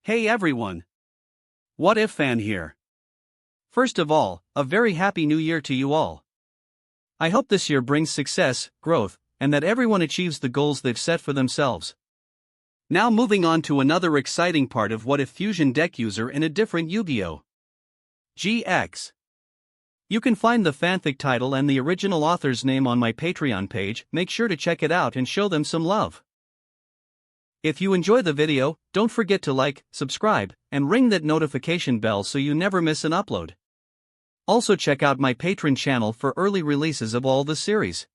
Hey everyone! What If Fan here. First of all, a very happy new year to you all. I hope this year brings success, growth, and that everyone achieves the goals they've set for themselves. Now moving on to another exciting part of What If Fusion deck user in a different Yu-Gi-Oh! GX. You can find the fanfic title and the original author's name on my Patreon page. Make sure to check it out and show them some love. If you enjoy the video, don't forget to like, subscribe, and ring that notification bell so you never miss an upload. Also check out my Patreon channel for early releases of all the series,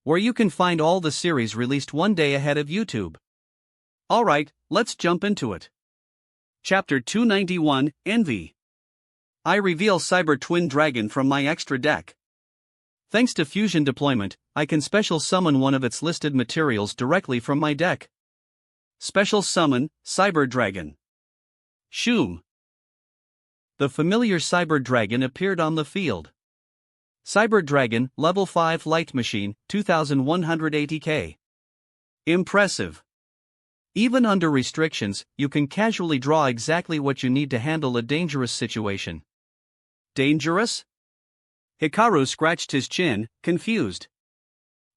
where you can find all the series released one day ahead of YouTube. Alright, let's jump into it. Chapter 291, Envy. I reveal Cyber Twin Dragon from my extra deck. Thanks to Fusion deployment, I can special summon one of its listed materials directly from my deck. Special Summon, Cyber Dragon. Shoom. The familiar Cyber Dragon appeared on the field. Cyber Dragon, Level 5 Light Machine, 2180k. Impressive. Even under restrictions, you can casually draw exactly what you need to handle a dangerous situation. Dangerous? Hikaru scratched his chin, confused.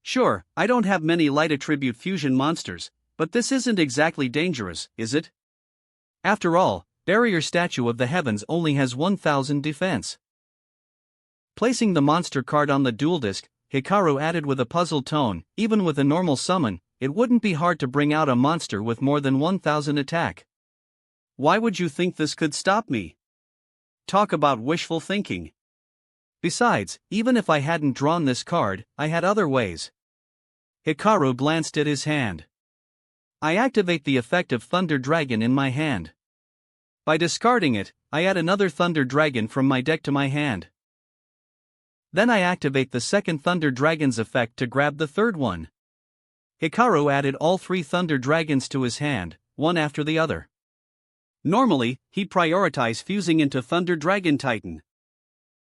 Sure, I don't have many light attribute fusion monsters, but this isn't exactly dangerous, is it? After all, Barrier Statue of the Heavens only has 1000 defense. Placing the monster card on the duel disc, Hikaru added with a puzzled tone, even with a normal summon, it wouldn't be hard to bring out a monster with more than 1000 attack. Why would you think this could stop me? Talk about wishful thinking. Besides, even if I hadn't drawn this card, I had other ways. Hikaru glanced at his hand. I activate the effect of Thunder Dragon in my hand. By discarding it, I add another Thunder Dragon from my deck to my hand. Then I activate the second Thunder Dragon's effect to grab the third one. Hikaru added all 3 Thunder Dragons to his hand, one after the other. Normally, he'd prioritize fusing into Thunder Dragon Titan.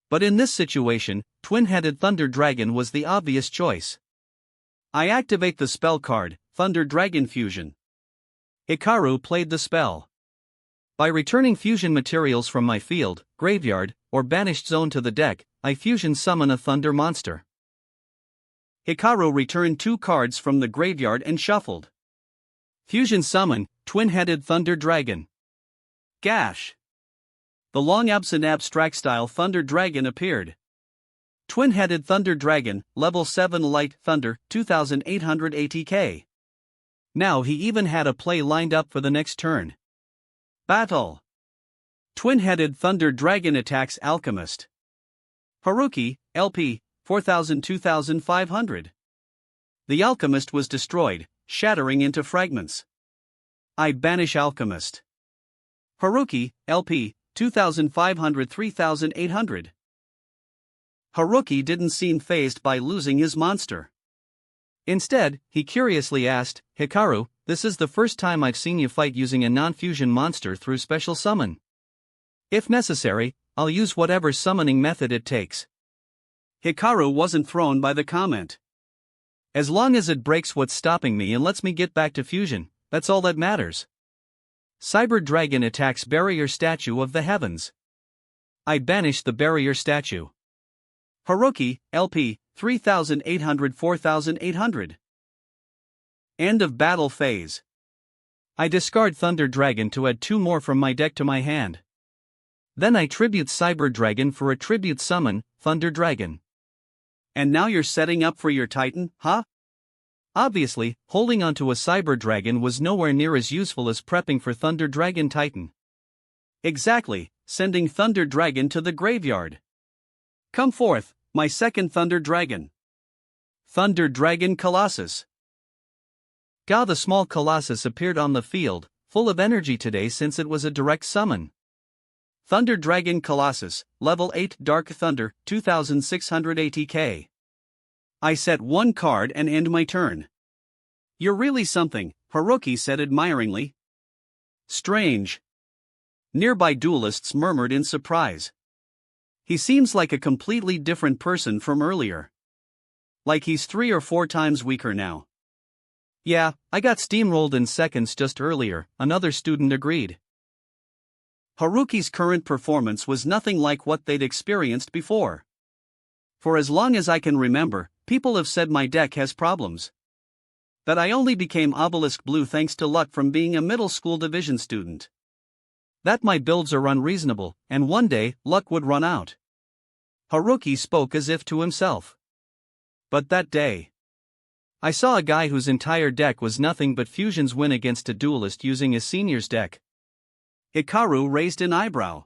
But in this situation, Twin-Headed Thunder Dragon was the obvious choice. I activate the spell card, Thunder Dragon Fusion. Hikaru played the spell. By returning fusion materials from my field, graveyard, or banished zone to the deck, I fusion summon a thunder monster. Hikaru returned 2 cards from the graveyard and shuffled. Fusion summon, Twin-Headed Thunder Dragon. Gash. The long-absent abstract-style Thunder Dragon appeared. Twin-Headed Thunder Dragon, Level 7 Light Thunder, 2880k. Now he even had a play lined up for the next turn. Battle. Twin-Headed Thunder Dragon attacks Alchemist. Haruki, LP, 2500. The Alchemist was destroyed, shattering into fragments. I banish Alchemist. Haruki, LP, 3500-3800. Haruki didn't seem fazed by losing his monster. Instead, he curiously asked, Hikaru, this is the first time I've seen you fight using a non-fusion monster through special summon. If necessary, I'll use whatever summoning method it takes. Hikaru wasn't thrown by the comment. As long as it breaks what's stopping me and lets me get back to fusion, that's all that matters. Cyber Dragon attacks Barrier Statue of the Heavens. I banish the Barrier Statue. Haruki, LP, 3800-4800. End of battle phase. I discard Thunder Dragon to add 2 more from my deck to my hand. Then I tribute Cyber Dragon for a tribute summon, Thunder Dragon. And now you're setting up for your Titan, huh? Obviously, holding onto a Cyber Dragon was nowhere near as useful as prepping for Thunder Dragon Titan. Exactly, sending Thunder Dragon to the graveyard. Come forth, my second Thunder Dragon. Thunder Dragon Colossus. Ga the small Colossus appeared on the field, full of energy today since it was a direct summon. Thunder Dragon Colossus, Level 8 Dark Thunder, 2680k. I set 1 card and end my turn. You're really something, Haruki said admiringly. Strange. Nearby duelists murmured in surprise. He seems like a completely different person from earlier. Like he's 3 or 4 times weaker now. Yeah, I got steamrolled in seconds just earlier, another student agreed. Haruki's current performance was nothing like what they'd experienced before. For as long as I can remember, people have said my deck has problems. That I only became obelisk blue thanks to luck from being a middle school division student. That my builds are unreasonable, and one day, luck would run out. Haruki spoke as if to himself. But that day, I saw a guy whose entire deck was nothing but fusions win against a duelist using his senior's deck. Hikaru raised an eyebrow.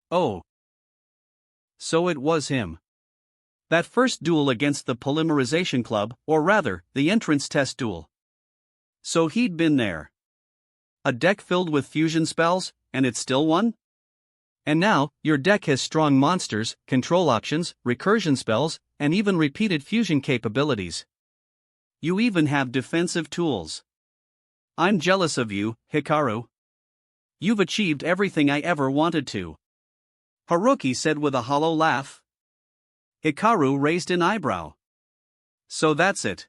Oh. So it was him. That first duel against the Polymerization Club, or rather, the entrance test duel. So he'd been there. A deck filled with fusion spells, and it still won? And now, your deck has strong monsters, control options, recursion spells, and even repeated fusion capabilities. You even have defensive tools. I'm jealous of you, Hikaru. You've achieved everything I ever wanted to. Haruki said with a hollow laugh. Hikaru raised an eyebrow. So that's it.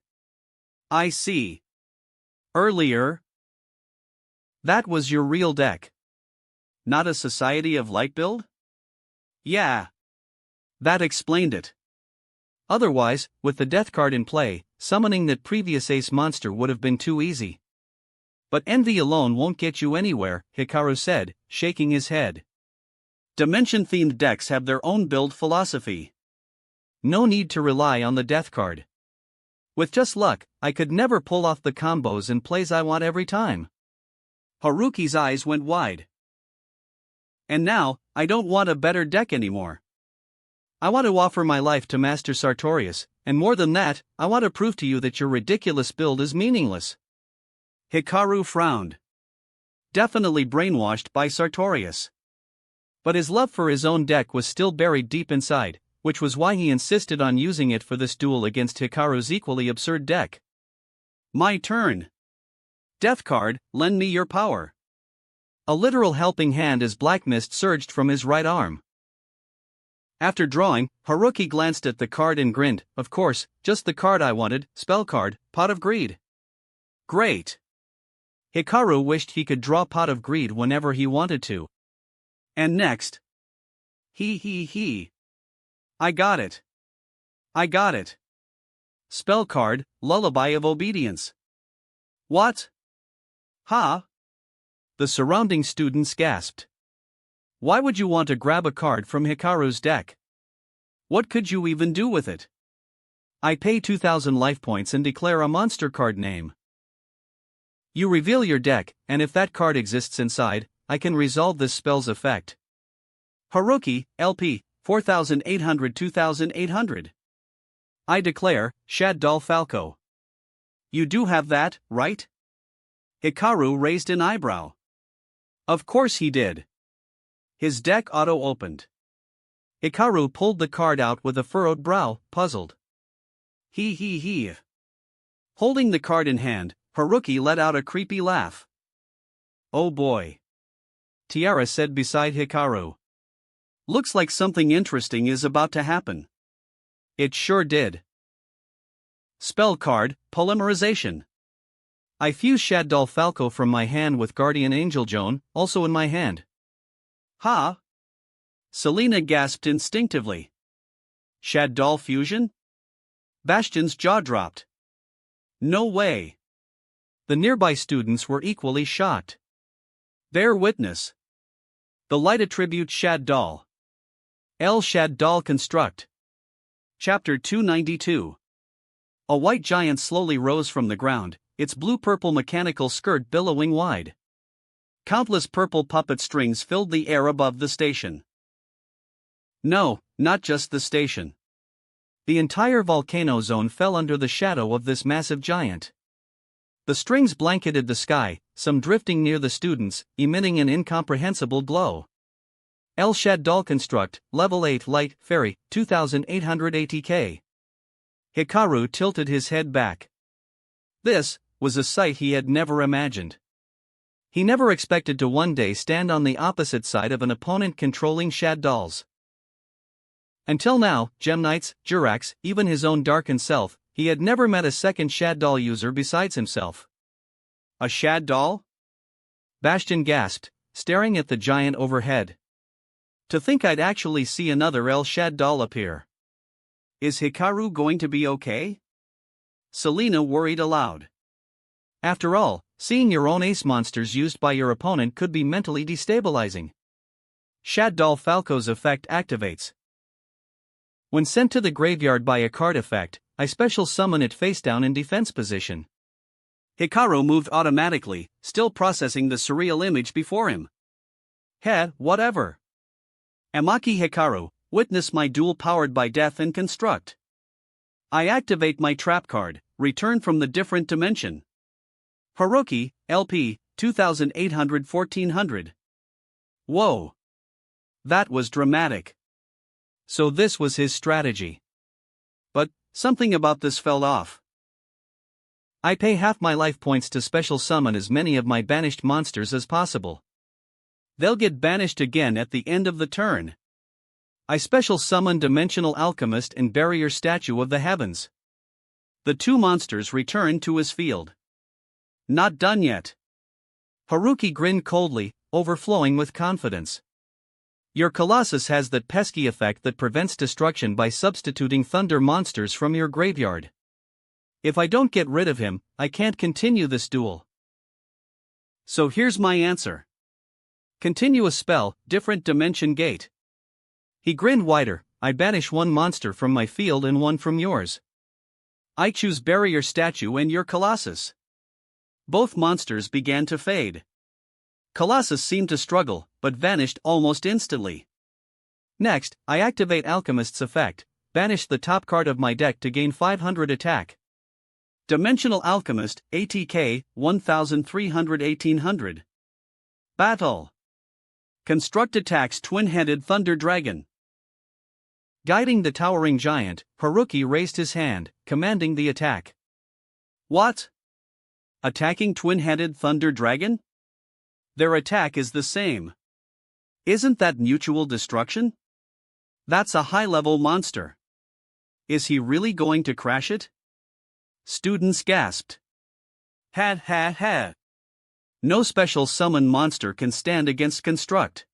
I see. Earlier, that was your real deck. Not a Society of Light build? Yeah. That explained it. Otherwise, with the death card in play, summoning that previous ace monster would have been too easy. But envy alone won't get you anywhere, Hikaru said, shaking his head. Dimension-themed decks have their own build philosophy. No need to rely on the death card. With just luck, I could never pull off the combos and plays I want every time. Haruki's eyes went wide. And now, I don't want a better deck anymore. I want to offer my life to Master Sartorius, and more than that, I want to prove to you that your ridiculous build is meaningless. Hikaru frowned. Definitely brainwashed by Sartorius. But his love for his own deck was still buried deep inside, which was why he insisted on using it for this duel against Hikaru's equally absurd deck. My turn. Death card, lend me your power. A literal helping hand as black mist surged from his right arm. After drawing, Haruki glanced at the card and grinned. Of course, just the card I wanted, spell card, Pot of Greed. Great. Hikaru wished he could draw Pot of Greed whenever he wanted to. And next. I got it. I got it. Spell card, Lullaby of Obedience. What? Huh? The surrounding students gasped. Why would you want to grab a card from Hikaru's deck? What could you even do with it? I pay 2,000 life points and declare a monster card name. You reveal your deck, and if that card exists inside, I can resolve this spell's effect. Haruki, LP, 4,800 2,800. I declare, Shad Doll Falco. You do have that, right? Hikaru raised an eyebrow. Of course he did. His deck auto-opened. Hikaru pulled the card out with a furrowed brow, puzzled. Holding the card in hand, Haruki let out a creepy laugh. Oh boy. Tiara said beside Hikaru. Looks like something interesting is about to happen. It sure did. Spell card, Polymerization. I fuse Shad Doll Falco from my hand with Guardian Angel Joan, also in my hand. Ha! Selena gasped instinctively. Shad Doll fusion? Bastion's jaw dropped. No way. The nearby students were equally shocked. Bear witness. The light attribute Shad Doll. El Shad Doll construct. Chapter 292. A white giant slowly rose from the ground, its blue-purple mechanical skirt billowing wide. Countless purple puppet strings filled the air above the station. No, not just the station. The entire volcano zone fell under the shadow of this massive giant. The strings blanketed the sky, some drifting near the students, emitting an incomprehensible glow. El Shad Doll Construct, Level 8 Light, Fairy, 2800 ATK. Hikaru tilted his head back. This was a sight he had never imagined. He never expected to one day stand on the opposite side of an opponent controlling Shad Dolls. Until now, Gem Knights, Jirax, even his own darkened self, he had never met a second Shad Doll user besides himself. A Shad Doll? Bastion gasped, staring at the giant overhead. To think I'd actually see another El Shaddol appear. Is Hikaru going to be okay? Selena worried aloud. After all, seeing your own ace monsters used by your opponent could be mentally destabilizing. Shaddol Falco's effect activates. When sent to the graveyard by a card effect, I special summon it face down in defense position. Hikaru moved automatically, still processing the surreal image before him. Whatever. Amaki Hikaru, witness my duel powered by death and construct. I activate my trap card, return from the different dimension. Haruki, LP, 2800-1400. Whoa. That was dramatic. So this was his strategy. But, something about this fell off. I pay half my life points to special summon as many of my banished monsters as possible. They'll get banished again at the end of the turn. I special summon Dimensional Alchemist and Barrier Statue of the Heavens. The two monsters return to his field. Not done yet. Haruki grinned coldly, overflowing with confidence. Your Colossus has that pesky effect that prevents destruction by substituting thunder monsters from your graveyard. If I don't get rid of him, I can't continue this duel. So here's my answer. Continuous spell, different dimension gate. He grinned wider. I banish one monster from my field and one from yours. I choose Barrier Statue and your Colossus. Both monsters began to fade. Colossus seemed to struggle, but vanished almost instantly. Next, I activate Alchemist's effect, banish the top card of my deck to gain 500 attack. Dimensional Alchemist, ATK, 1300-1800. Battle. Construct attacks Twin-Headed Thunder Dragon. Guiding the towering giant, Haruki raised his hand, commanding the attack. What? Attacking Twin-Headed Thunder Dragon? Their attack is the same. Isn't that mutual destruction? That's a high-level monster. Is he really going to crash it? Students gasped. No special summon monster can stand against Construct.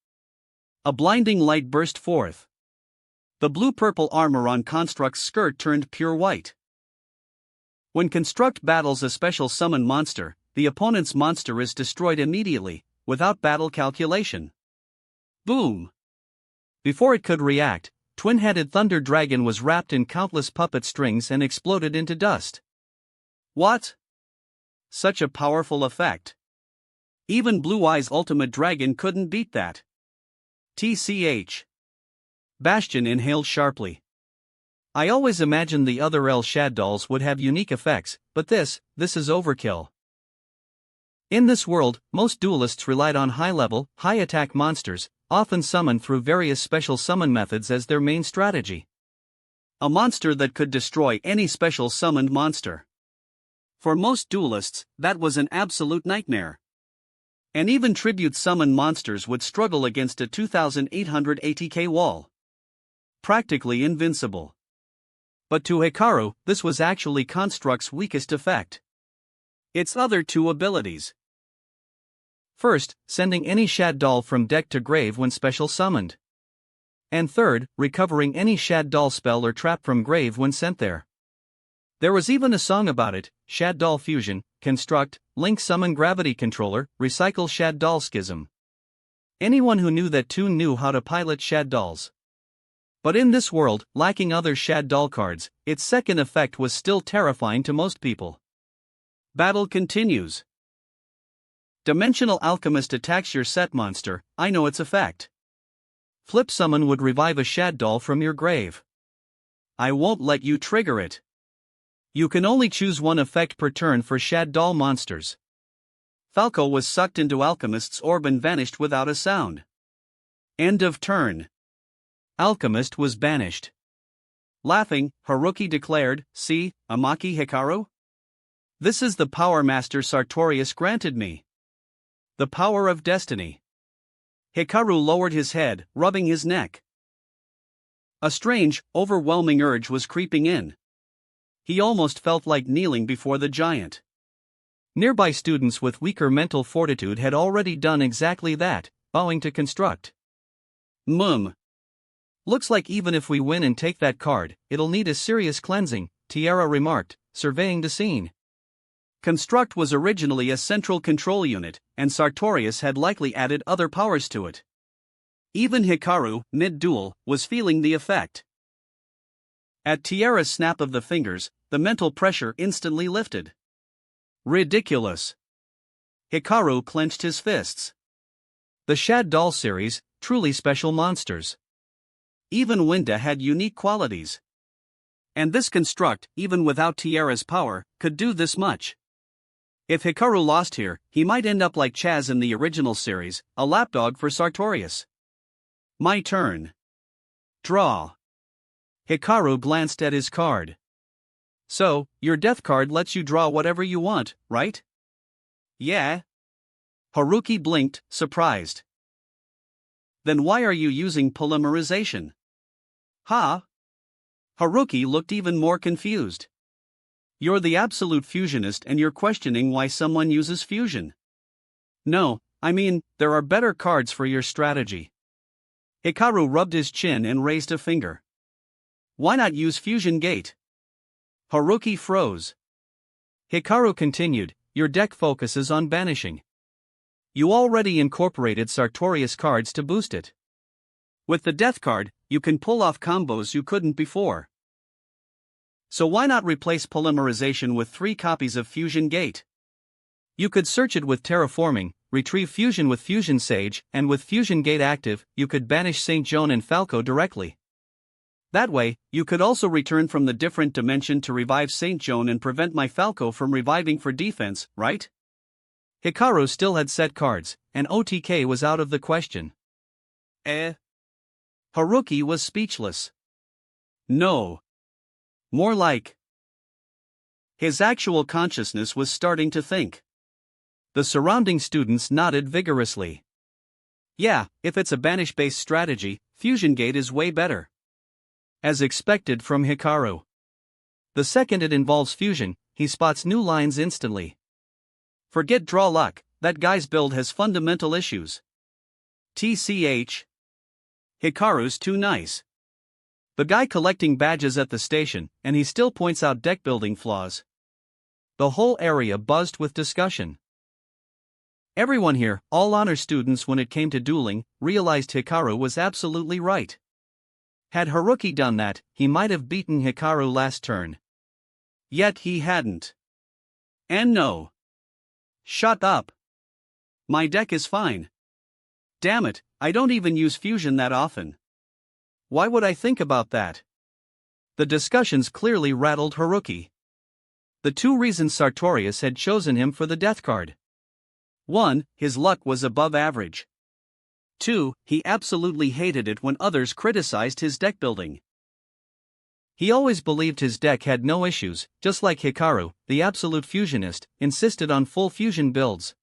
A blinding light burst forth. The blue-purple armor on Construct's skirt turned pure white. When Construct battles a special summon monster, the opponent's monster is destroyed immediately, without battle calculation. Boom! Before it could react, Twin-Headed Thunder Dragon was wrapped in countless puppet strings and exploded into dust. What? Such a powerful effect. Even Blue Eye's Ultimate Dragon couldn't beat that. TCH. Bastion inhaled sharply. I always imagined the other El Shaddols would have unique effects, but this is overkill. In this world, most duelists relied on high-level, high-attack monsters, often summoned through various special summon methods as their main strategy. A monster that could destroy any special summoned monster. For most duelists, that was an absolute nightmare. And even tribute summon monsters would struggle against a 2800 ATK wall. Practically invincible. But to Hikaru, this was actually Construct's weakest effect. Its other two abilities. First, sending any Shaddol from deck to grave when special summoned. And third, recovering any Shaddol spell or trap from grave when sent there. There was even a song about it, Shaddol Fusion, Construct, Link Summon Gravity Controller, Recycle Shaddol Schism. Anyone who knew that tune knew how to pilot Shaddols. But in this world, lacking other Shaddol cards, its second effect was still terrifying to most people. Battle continues. Dimensional Alchemist attacks your set monster, I know its effect. Flip Summon would revive a Shaddol from your grave. I won't let you trigger it. You can only choose one effect per turn for Shaddol monsters. Falco was sucked into Alchemist's orb and vanished without a sound. End of turn. Alchemist was banished. Laughing, Haruki declared, "See, Amaki Hikaru? This is the power Master Sartorius granted me. The power of destiny." Hikaru lowered his head, rubbing his neck. A strange, overwhelming urge was creeping in. He almost felt like kneeling before the giant. Nearby students with weaker mental fortitude had already done exactly that, bowing to Construct. Looks like even if we win and take that card, it'll need a serious cleansing, Tiara remarked, surveying the scene. Construct was originally a central control unit, and Sartorius had likely added other powers to it. Even Hikaru, mid-duel, was feeling the effect. At Tiara's snap of the fingers, the mental pressure instantly lifted. Ridiculous. Hikaru clenched his fists. The Shad Doll series, truly special monsters. Even Winda had unique qualities. And this Construct, even without Tiara's power, could do this much. If Hikaru lost here, he might end up like Chaz in the original series, a lapdog for Sartorius. My turn. Draw. Hikaru glanced at his card. So, your death card lets you draw whatever you want, right? Yeah. Haruki blinked, surprised. Then why are you using polymerization? Huh? Haruki looked even more confused. You're the absolute fusionist and you're questioning why someone uses fusion. No, I mean, there are better cards for your strategy. Hikaru rubbed his chin and raised a finger. Why not use Fusion Gate? Haruki froze. Hikaru continued, your deck focuses on banishing. You already incorporated Sartorius cards to boost it. With the death card, you can pull off combos you couldn't before. So why not replace polymerization with 3 copies of Fusion Gate? You could search it with terraforming, retrieve fusion with Fusion Sage, and with Fusion Gate active, you could banish St. Joan and Falco directly. That way, you could also return from the different dimension to revive St. Joan and prevent my Falco from reviving for defense, right? Hikaru still had set cards, and OTK was out of the question. Haruki was speechless. No. More like. His actual consciousness was starting to think. The surrounding students nodded vigorously. Yeah, if it's a banish-based strategy, Fusion Gate is way better. As expected from Hikaru. The second it involves fusion, he spots new lines instantly. Forget draw luck, that guy's build has fundamental issues. TCH. Hikaru's too nice. The guy collecting badges at the station, and he still points out deck building flaws. The whole area buzzed with discussion. Everyone here, all honor students when it came to dueling, realized Hikaru was absolutely right. Had Haruki done that, he might have beaten Hikaru last turn. Yet he hadn't. And no. Shut up. My deck is fine. Damn it, I don't even use fusion that often. Why would I think about that? The discussions clearly rattled Haruki. The 2 reasons Sartorius had chosen him for the death card. 1, his luck was above average. 2, he absolutely hated it when others criticized his deck building. He always believed his deck had no issues, just like Hikaru, the absolute fusionist, insisted on full fusion builds.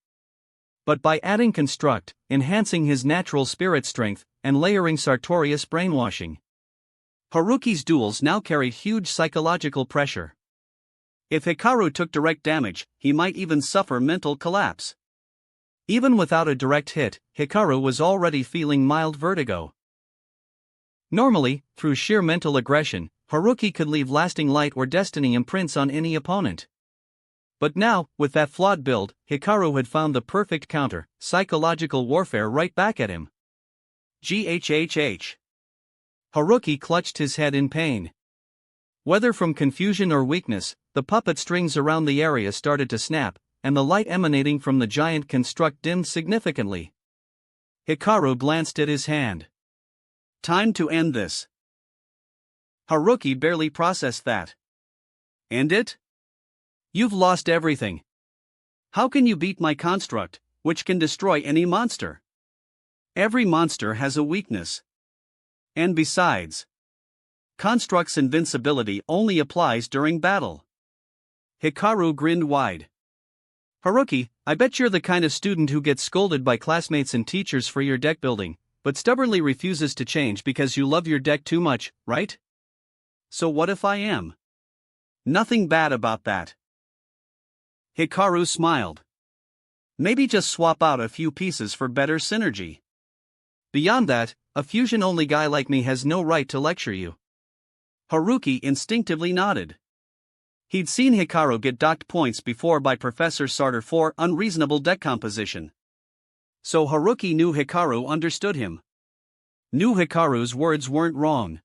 But by adding Construct, enhancing his natural spirit strength, and layering Sartorius brainwashing, Haruki's duels now carried huge psychological pressure. If Hikaru took direct damage, he might even suffer mental collapse. Even without a direct hit, Hikaru was already feeling mild vertigo. Normally, through sheer mental aggression, Haruki could leave lasting light or destiny imprints on any opponent. But now, with that flawed build, Hikaru had found the perfect counter, psychological warfare right back at him. GHHH. Haruki clutched his head in pain. Whether from confusion or weakness, the puppet strings around the area started to snap, and the light emanating from the giant Construct dimmed significantly. Hikaru glanced at his hand. Time to end this. Haruki barely processed that. End it? You've lost everything. How can you beat my construct, which can destroy any monster? Every monster has a weakness. And besides, Construct's invincibility only applies during battle. Hikaru grinned wide. Haruki, I bet you're the kind of student who gets scolded by classmates and teachers for your deck building, but stubbornly refuses to change because you love your deck too much, right? So what if I am? Nothing bad about that. Hikaru smiled. Maybe just swap out a few pieces for better synergy. Beyond that, a fusion-only guy like me has no right to lecture you. Haruki instinctively nodded. He'd seen Hikaru get docked points before by Professor Sartor for unreasonable deck composition. So Haruki knew Hikaru understood him. Knew Hikaru's words weren't wrong.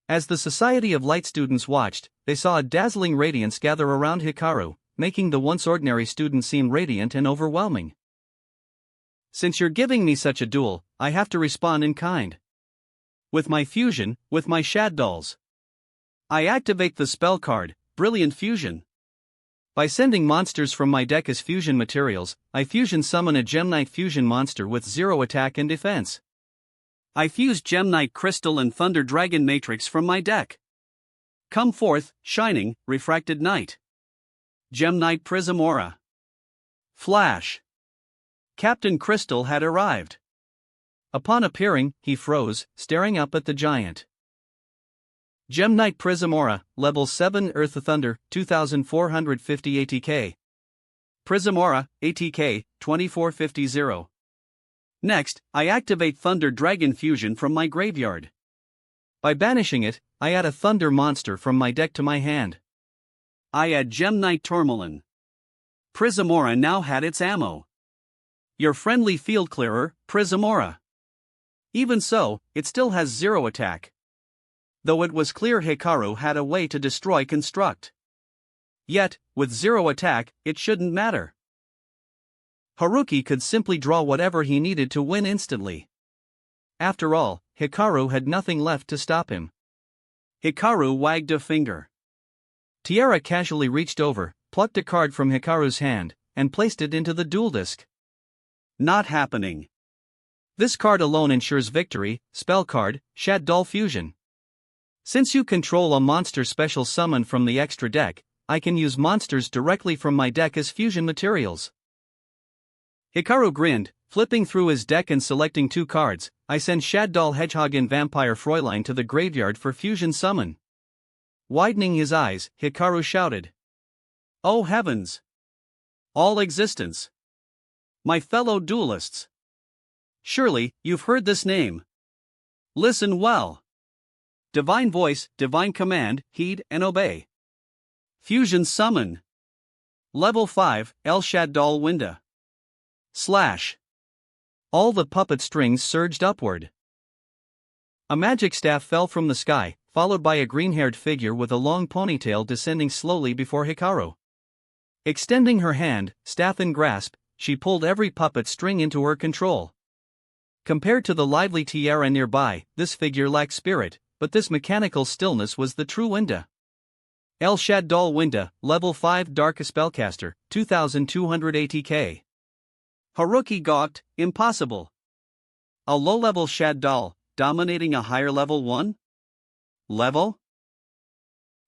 As the Society of Light students watched, they saw a dazzling radiance gather around Hikaru, making the once ordinary student seem radiant and overwhelming. Since you're giving me such a duel, I have to respond in kind. With my fusion, with my Shad Dolls. I activate the spell card, Brilliant Fusion. By sending monsters from my deck as fusion materials, I fusion summon a Gem Knight fusion monster with 0 attack and defense. I fuse Gem Knight Crystal and Thunder Dragon Matrix from my deck. Come forth, shining, refracted knight. Gem Knight Prism Aura. Flash. Captain Crystal had arrived. Upon appearing, he froze, staring up at the giant. Gem Knight Prism Aura, Level 7 Earth Thunder, 2450 ATK. Prism Aura, ATK, 2450. Next, I activate Thunder Dragon Fusion from my graveyard. By banishing it, I add a Thunder monster from my deck to my hand. I add Gem Knight Tourmaline. Prism Aura now had its ammo. Your friendly field clearer, Prism Aura. Even so, it still has 0 attack. Though it was clear Hikaru had a way to destroy Construct. Yet, with 0 attack, it shouldn't matter. Haruki could simply draw whatever he needed to win instantly. After all, Hikaru had nothing left to stop him. Hikaru wagged a finger. Tiara casually reached over, plucked a card from Hikaru's hand, and placed it into the duel disc. Not happening. This card alone ensures victory. Spell card, Shad Doll Fusion. Since you control a monster special summon from the extra deck, I can use monsters directly from my deck as fusion materials. Hikaru grinned, flipping through his deck and selecting 2 cards. I send Shad Doll Hedgehog and Vampire Fräulein to the graveyard for fusion summon. Widening his eyes, Hikaru shouted. Oh heavens! All existence! My fellow duelists! Surely, you've heard this name. Listen well. Divine voice, divine command, heed and obey. Fusion summon. Level 5, El Shad Doll Winda. Slash. All the puppet strings surged upward. A magic staff fell from the sky, followed by a green-haired figure with a long ponytail descending slowly before Hikaru. Extending her hand, staff in grasp, she pulled every puppet string into her control. Compared to the lively Tiara nearby, this figure lacked spirit, but this mechanical stillness was the true Winda. El Shad Doll Winda, Level 5 Dark Spellcaster, 2200 ATK. Haruki gawked, impossible. A low-level Shad Doll, dominating a higher level 1? Level?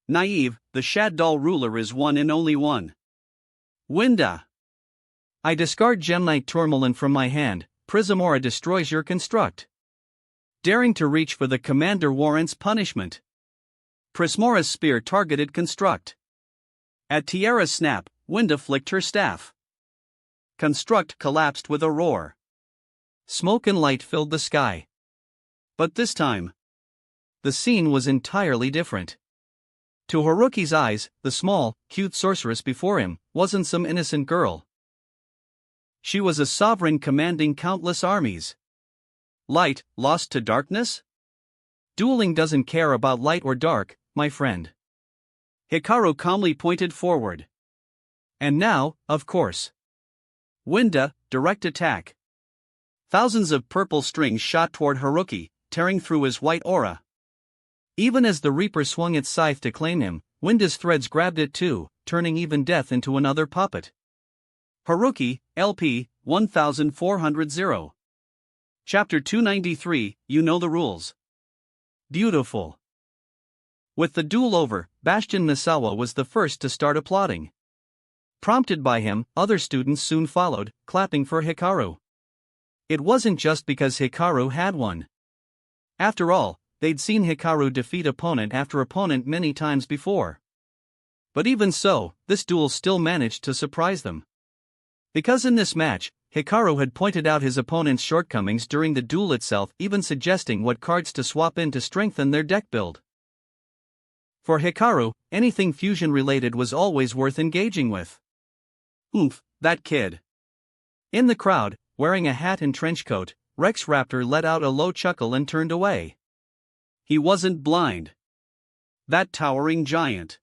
Naive, the Shad Doll ruler is one and only one. Winda. I discard Gem Knight Tourmaline from my hand. Prism Aura destroys your construct. Daring to reach for the commander warrants punishment. Prismora's spear targeted construct. At Tiara's snap, Winda flicked her staff. Construct collapsed with a roar. Smoke and light filled the sky. But this time, the scene was entirely different. To Haruki's eyes, the small, cute sorceress before him wasn't some innocent girl. She was a sovereign commanding countless armies. Light, lost to darkness? Dueling doesn't care about light or dark, my friend. Hikaru calmly pointed forward. And now, of course. Winda, direct attack. Thousands of purple strings shot toward Haruki, tearing through his white aura. Even as the Reaper swung its scythe to claim him, Winda's threads grabbed it too, turning even death into another puppet. Haruki, LP, 1400. Chapter 293, You Know the Rules. Beautiful. With the duel over, Bastion Misawa was the first to start applauding. Prompted by him, other students soon followed, clapping for Hikaru. It wasn't just because Hikaru had won. After all, they'd seen Hikaru defeat opponent after opponent many times before. But even so, this duel still managed to surprise them. Because in this match, Hikaru had pointed out his opponent's shortcomings during the duel itself, even suggesting what cards to swap in to strengthen their deck build. For Hikaru, anything fusion-related was always worth engaging with. Oomph, that kid. In the crowd, wearing a hat and trench coat, Rex Raptor let out a low chuckle and turned away. He wasn't blind. That towering giant.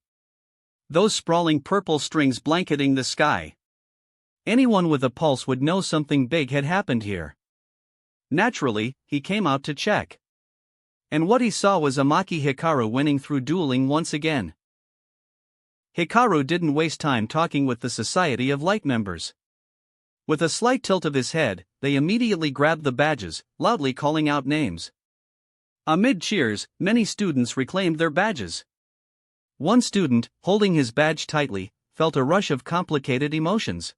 Those sprawling purple strings blanketing the sky. Anyone with a pulse would know something big had happened here. Naturally, he came out to check. And what he saw was Amaki Hikaru winning through dueling once again. Hikaru didn't waste time talking with the Society of Light members. With a slight tilt of his head, they immediately grabbed the badges, loudly calling out names. Amid cheers, many students reclaimed their badges. One student, holding his badge tightly, felt a rush of complicated emotions.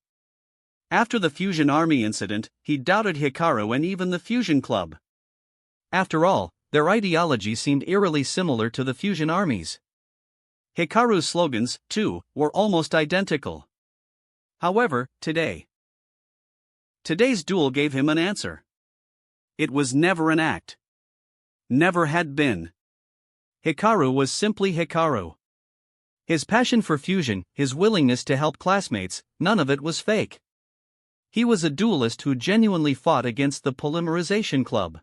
After the Fusion Army incident, he doubted Hikaru and even the Fusion Club. After all, their ideology seemed eerily similar to the Fusion Army's. Hikaru's slogans, too, were almost identical. However, today's duel gave him an answer. It was never an act. Never had been. Hikaru was simply Hikaru. His passion for fusion, his willingness to help classmates, none of it was fake. He was a duelist who genuinely fought against the Polymerization Club.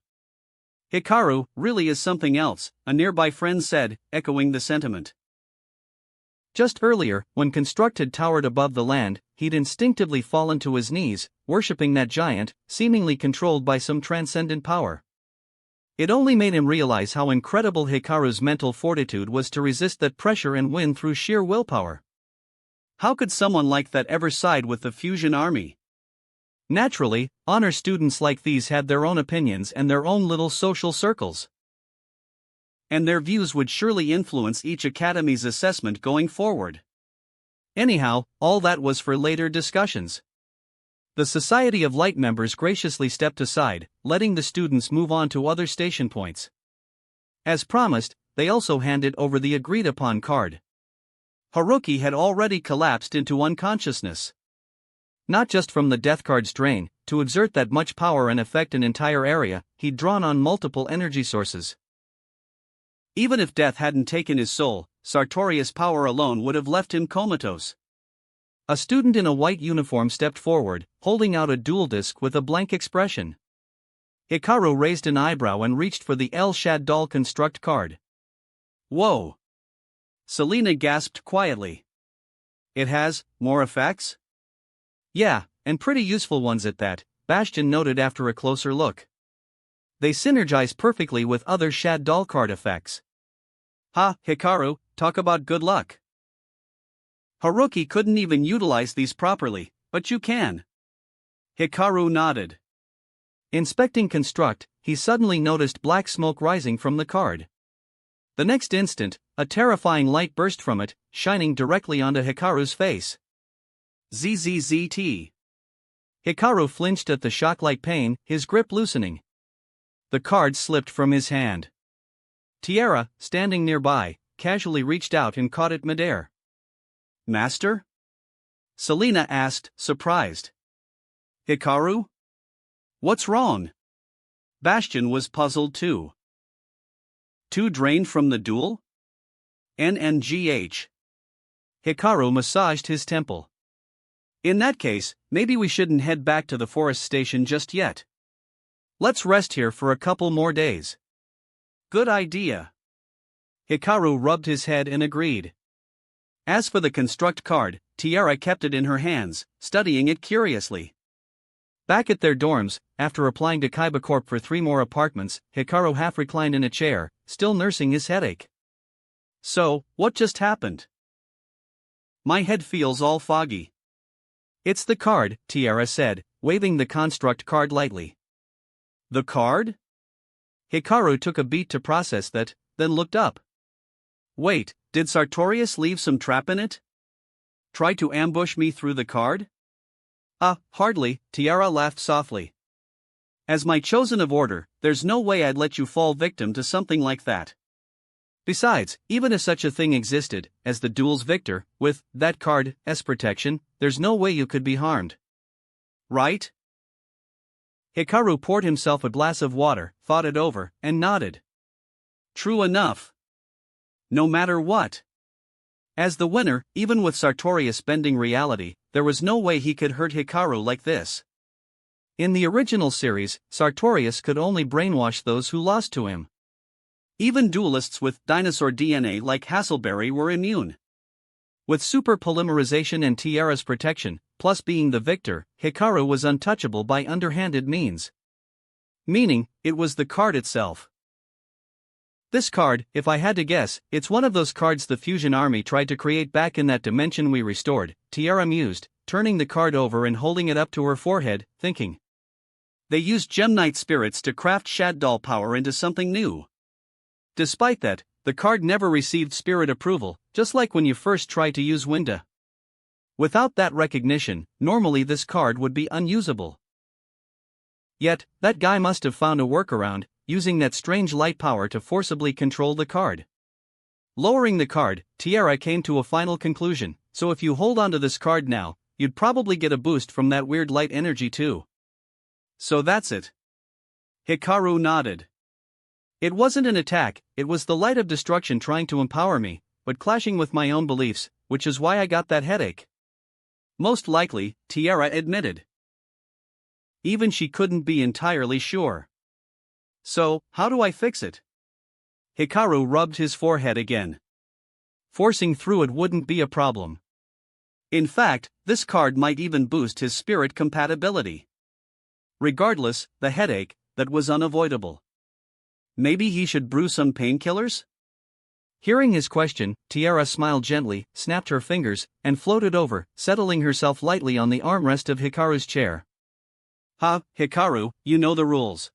Hikaru really is something else, a nearby friend said, echoing the sentiment. Just earlier, when Construct had towered above the land, he'd instinctively fallen to his knees, worshipping that giant, seemingly controlled by some transcendent power. It only made him realize how incredible Hikaru's mental fortitude was to resist that pressure and win through sheer willpower. How could someone like that ever side with the Fusion Army? Naturally, honor students like these had their own opinions and their own little social circles. And their views would surely influence each academy's assessment going forward. Anyhow, all that was for later discussions. The Society of Light members graciously stepped aside, letting the students move on to other station points. As promised, they also handed over the agreed-upon card. Haruki had already collapsed into unconsciousness. Not just from the death card's drain, to exert that much power and affect an entire area, he'd drawn on multiple energy sources. Even if death hadn't taken his soul, Sartorius' power alone would have left him comatose. A student in a white uniform stepped forward, holding out a dual disc with a blank expression. Hikaru raised an eyebrow and reached for the El Shaddol Construct card. Whoa! Selena gasped quietly. It has more effects? Yeah, and pretty useful ones at that, Bastion noted after a closer look. They synergize perfectly with other Shaddol card effects. Ha, Hikaru, talk about good luck. Haruki couldn't even utilize these properly, but you can. Hikaru nodded. Inspecting Construct, he suddenly noticed black smoke rising from the card. The next instant, a terrifying light burst from it, shining directly onto Hikaru's face. ZZZT. Hikaru flinched at the shock-like pain, his grip loosening. The card slipped from his hand. Tiara, standing nearby, casually reached out and caught it midair. Master? Selena asked, surprised. Hikaru? What's wrong? Bastion was puzzled too. Too drained from the duel? NNGH. Hikaru massaged his temple. In that case, maybe we shouldn't head back to the forest station just yet. Let's rest here for a couple more days. Good idea. Hikaru rubbed his head and agreed. As for the Construct card, Tiara kept it in her hands, studying it curiously. Back at their dorms, after applying to Kaiba Corp for 3 more apartments, Hikaru half reclined in a chair, still nursing his headache. So, what just happened? My head feels all foggy. It's the card, Tiara said, waving the Construct card lightly. The card? Hikaru took a beat to process that, then looked up. Wait, did Sartorius leave some trap in it? Try to ambush me through the card? Hardly, Tiara laughed softly. As my chosen of order, there's no way I'd let you fall victim to something like that. Besides, even if such a thing existed, as the duel's victor, with that card's protection, there's no way you could be harmed. Right? Hikaru poured himself a glass of water, thought it over, and nodded. True enough. No matter what. As the winner, even with Sartorius bending reality, there was no way he could hurt Hikaru like this. In the original series, Sartorius could only brainwash those who lost to him. Even duelists with dinosaur DNA like Hasselberry were immune. With super polymerization and Tiara's protection, plus being the victor, Hikaru was untouchable by underhanded means. Meaning, it was the card itself. This card, if I had to guess, it's one of those cards the Fusion Army tried to create back in that dimension we restored, Tiara mused, turning the card over and holding it up to her forehead, thinking. They used Gem Knight spirits to craft Shaddol power into something new. Despite that, the card never received spirit approval, just like when you first tried to use Winda. Without that recognition, normally this card would be unusable. Yet, that guy must have found a workaround, using that strange light power to forcibly control the card. Lowering the card, Tiara came to a final conclusion, so if you hold onto this card now, you'd probably get a boost from that weird light energy too. So that's it. Hikaru nodded. It wasn't an attack, it was the light of destruction trying to empower me, but clashing with my own beliefs, which is why I got that headache. Most likely, Tiara admitted. Even she couldn't be entirely sure. So, how do I fix it? Hikaru rubbed his forehead again. Forcing through it wouldn't be a problem. In fact, this card might even boost his spirit compatibility. Regardless, the headache, that was unavoidable. Maybe he should brew some painkillers? Hearing his question, Tiara smiled gently, snapped her fingers, and floated over, settling herself lightly on the armrest of Hikaru's chair. Ha, Hikaru, you know the rules.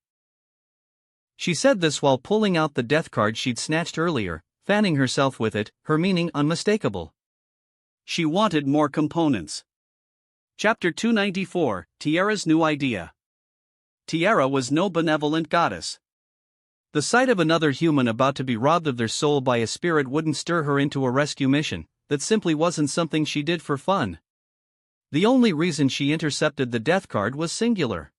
She said this while pulling out the death card she'd snatched earlier, fanning herself with it, her meaning unmistakable. She wanted more components. Chapter 294, Tiara's New Idea. Tiara was no benevolent goddess. The sight of another human about to be robbed of their soul by a spirit wouldn't stir her into a rescue mission, that simply wasn't something she did for fun. The only reason she intercepted the death card was singular.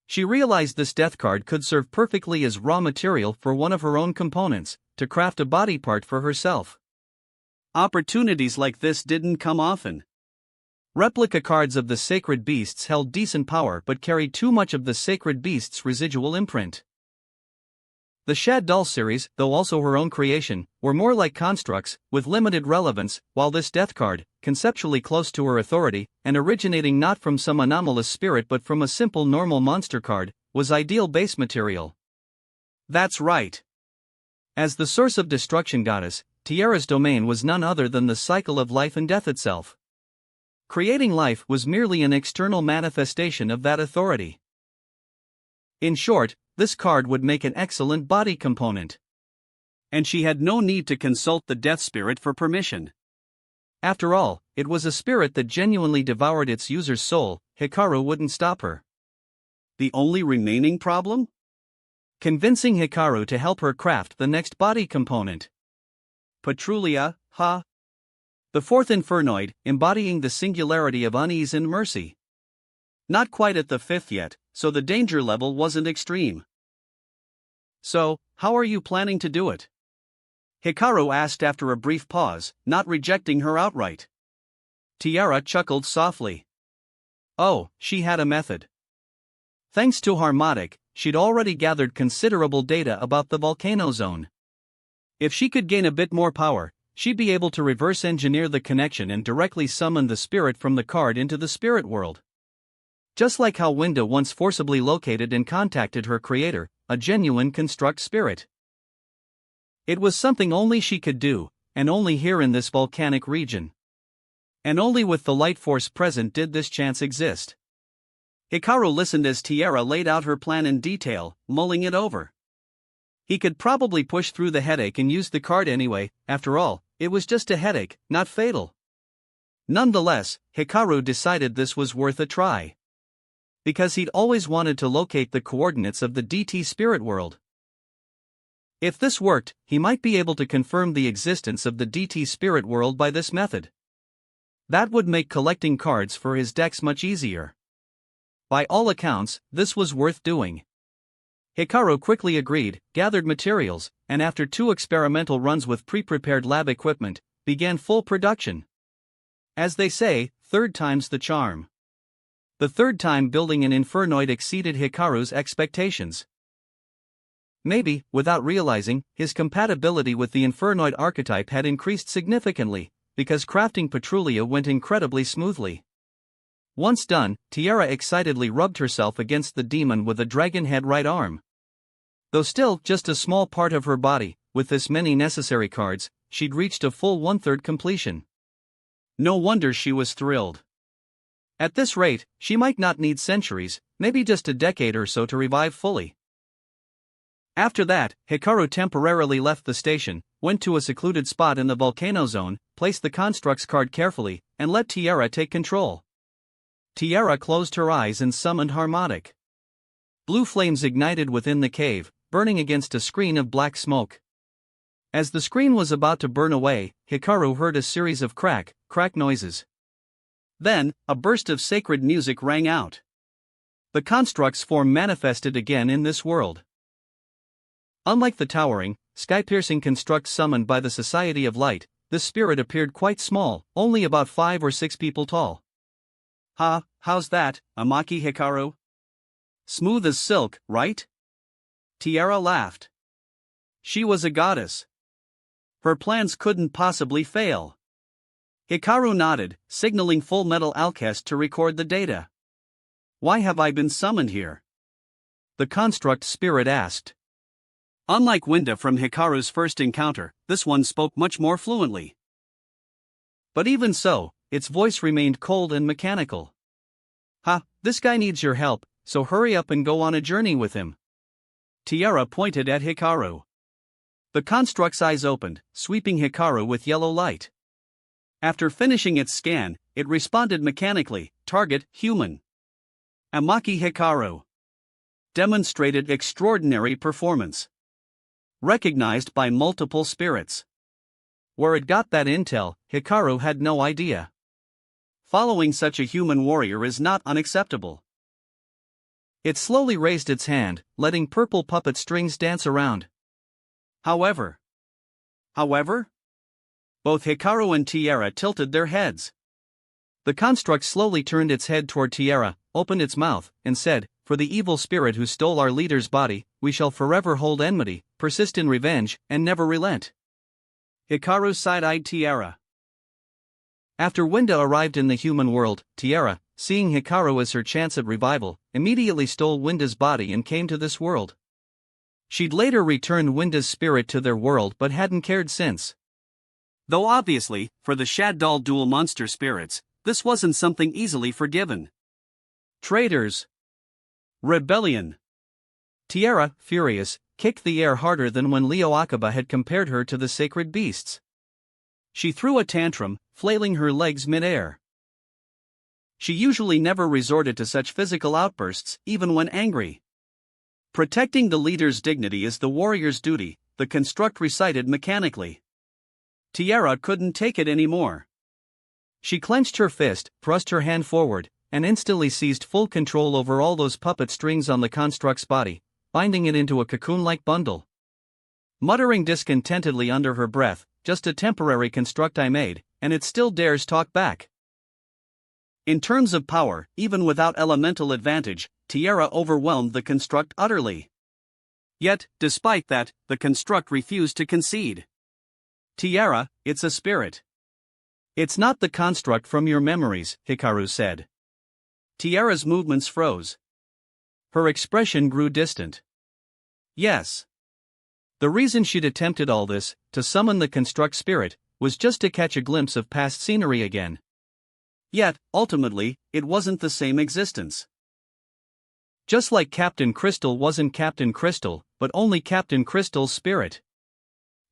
She realized this death card could serve perfectly as raw material for one of her own components, to craft a body part for herself. Opportunities like this didn't come often. Replica cards of the sacred beasts held decent power but carried too much of the sacred beast's residual imprint. The Shaddol series, though also her own creation, were more like constructs, with limited relevance, while this death card, conceptually close to her authority, and originating not from some anomalous spirit but from a simple normal monster card, was ideal base material. That's right. As the source of destruction goddess, Tiara's domain was none other than the cycle of life and death itself. Creating life was merely an external manifestation of that authority. In short, this card would make an excellent body component. And she had no need to consult the death spirit for permission. After all, it was a spirit that genuinely devoured its user's soul. Hikaru wouldn't stop her. The only remaining problem? Convincing Hikaru to help her craft the next body component. Patrulia, ha? The fourth infernoid, embodying the singularity of unease and mercy. Not quite at the fifth yet, so the danger level wasn't extreme. So, how are you planning to do it? Hikaru asked after a brief pause, not rejecting her outright. Tiara chuckled softly. Oh, she had a method. Thanks to Harmonic, she'd already gathered considerable data about the volcano zone. If she could gain a bit more power, she'd be able to reverse engineer the connection and directly summon the spirit from the card into the spirit world. Just like how Winda once forcibly located and contacted her creator, a genuine construct spirit. It was something only she could do, and only here in this volcanic region. And only with the light force present did this chance exist. Hikaru listened as Tiara laid out her plan in detail, mulling it over. He could probably push through the headache and use the card anyway. After all, it was just a headache, not fatal. Nonetheless, Hikaru decided this was worth a try. Because he'd always wanted to locate the coordinates of the DT spirit world. If this worked, he might be able to confirm the existence of the DT spirit world by this method. That would make collecting cards for his decks much easier. By all accounts, this was worth doing. Hikaru quickly agreed, gathered materials, and after 2 experimental runs with pre-prepared lab equipment, began full production. As they say, third time's the charm. The third time building an Infernoid exceeded Hikaru's expectations. Maybe, without realizing, his compatibility with the Infernoid archetype had increased significantly, because crafting Petrulia went incredibly smoothly. Once done, Tiara excitedly rubbed herself against the demon with a dragon head right arm. Though still just a small part of her body, with this many necessary cards, she'd reached a full 1/3 completion. No wonder she was thrilled. At this rate, she might not need centuries, maybe just a decade or so to revive fully. After that, Hikaru temporarily left the station, went to a secluded spot in the volcano zone, placed the constructs card carefully, and let Tiara take control. Tiara closed her eyes and summoned Harmonic. Blue flames ignited within the cave, burning against a screen of black smoke. As the screen was about to burn away, Hikaru heard a series of crack noises. Then, a burst of sacred music rang out. The construct's form manifested again in this world. Unlike the towering, sky-piercing construct summoned by the Society of Light, this spirit appeared quite small, only about 5 or 6 people tall. How's that, Amaki Hikaru? Smooth as silk, right? Tiara laughed. She was a goddess. Her plans couldn't possibly fail. Hikaru nodded, signaling Full Metal Alcest to record the data. Why have I been summoned here? The construct spirit asked. Unlike Winda from Hikaru's first encounter, this one spoke much more fluently. But even so, its voice remained cold and mechanical. This guy needs your help, so hurry up and go on a journey with him. Tiara pointed at Hikaru. The construct's eyes opened, sweeping Hikaru with yellow light. After finishing its scan, it responded mechanically, target, human. Amaki Hikaru. Demonstrated extraordinary performance. Recognized by multiple spirits. Where it got that intel, Hikaru had no idea. Following such a human warrior is not unacceptable. It slowly raised its hand, letting purple puppet strings dance around. However, both Hikaru and Tiara tilted their heads. The construct slowly turned its head toward Tiara, opened its mouth, and said, "For the evil spirit who stole our leader's body, we shall forever hold enmity, persist in revenge, and never relent." Hikaru side-eyed Tiara. After Winda arrived in the human world, Tiara, seeing Hikaru as her chance at revival, immediately stole Winda's body and came to this world. She'd later returned Winda's spirit to their world but hadn't cared since. Though obviously, for the Shad Doll dual monster spirits, this wasn't something easily forgiven. Traitors. Rebellion. Tiara, furious, kicked the air harder than when Leo Akaba had compared her to the sacred beasts. She threw a tantrum, flailing her legs mid-air. She usually never resorted to such physical outbursts, even when angry. Protecting the leader's dignity is the warrior's duty, the construct recited mechanically. Tiara couldn't take it anymore. She clenched her fist, thrust her hand forward, and instantly seized full control over all those puppet strings on the construct's body, binding it into a cocoon-like bundle. Muttering discontentedly under her breath, "Just a temporary construct I made, and it still dares talk back." In terms of power, even without elemental advantage, Tiara overwhelmed the construct utterly. Yet, despite that, the construct refused to concede. "Tiara, it's a spirit. It's not the construct from your memories," Hikaru said. Tiara's movements froze. Her expression grew distant. Yes. The reason she'd attempted all this, to summon the construct spirit, was just to catch a glimpse of past scenery again. Yet, ultimately, it wasn't the same existence. Just like Captain Crystal wasn't Captain Crystal, but only Captain Crystal's spirit.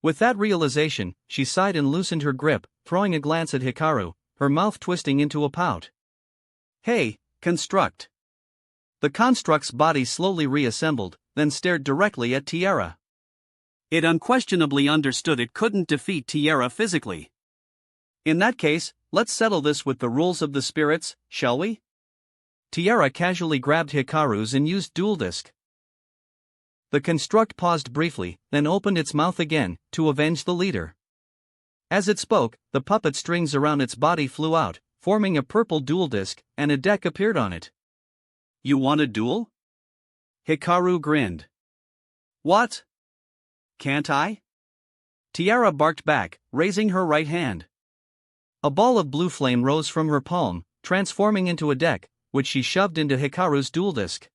With that realization, she sighed and loosened her grip, throwing a glance at Hikaru, her mouth twisting into a pout. "Hey, construct." The construct's body slowly reassembled, then stared directly at Tiara. It unquestionably understood it couldn't defeat Tiara physically. In that case, let's settle this with the rules of the spirits, shall we? Tiara casually grabbed Hikaru's and used Dual Disk. The construct paused briefly, then opened its mouth again, to avenge the leader. As it spoke, the puppet strings around its body flew out, forming a purple dual disc, and a deck appeared on it. You want a duel? Hikaru grinned. What? Can't I? Tiara barked back, raising her right hand. A ball of blue flame rose from her palm, transforming into a deck, which she shoved into Hikaru's dual disc.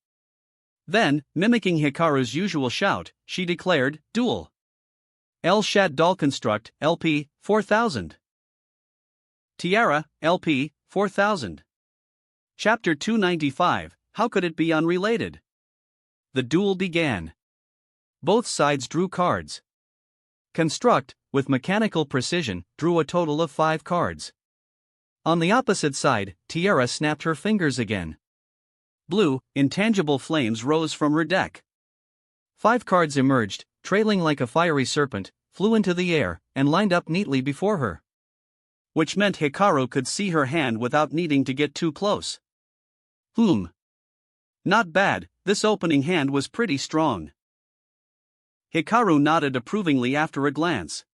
Then, mimicking Hikaru's usual shout, she declared, Duel. El Shad Doll Construct, LP, 4000. Tiara, LP, 4000. Chapter 295, How Could It Be Unrelated? The duel began. Both sides drew cards. Construct, with mechanical precision, drew a total of 5 cards. On the opposite side, Tiara snapped her fingers again. Blue, intangible flames rose from her deck. 5 cards emerged, trailing like a fiery serpent, flew into the air, and lined up neatly before her. Which meant Hikaru could see her hand without needing to get too close. Not bad, this opening hand was pretty strong. Hikaru nodded approvingly after a glance.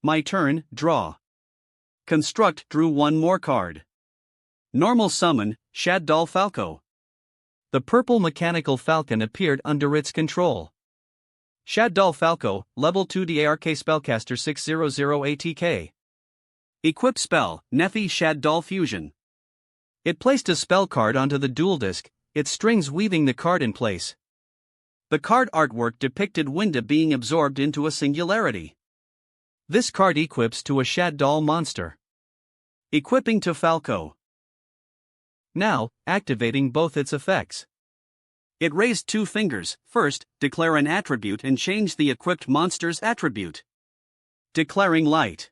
My turn, draw. Construct drew 1 more card. Normal summon, Shad Doll Falco. The purple mechanical falcon appeared under its control. Shad Doll Falco, Level 2 DARK Spellcaster 600 ATK. Equip spell, Nephi Shad Doll Fusion. It placed a spell card onto the dual disc, its strings weaving the card in place. The card artwork depicted Winda being absorbed into a singularity. This card equips to a Shad Doll monster. Equipping to Falco. Now, activating both its effects. It raised 2 fingers. First, declare an attribute and change the equipped monster's attribute. Declaring light.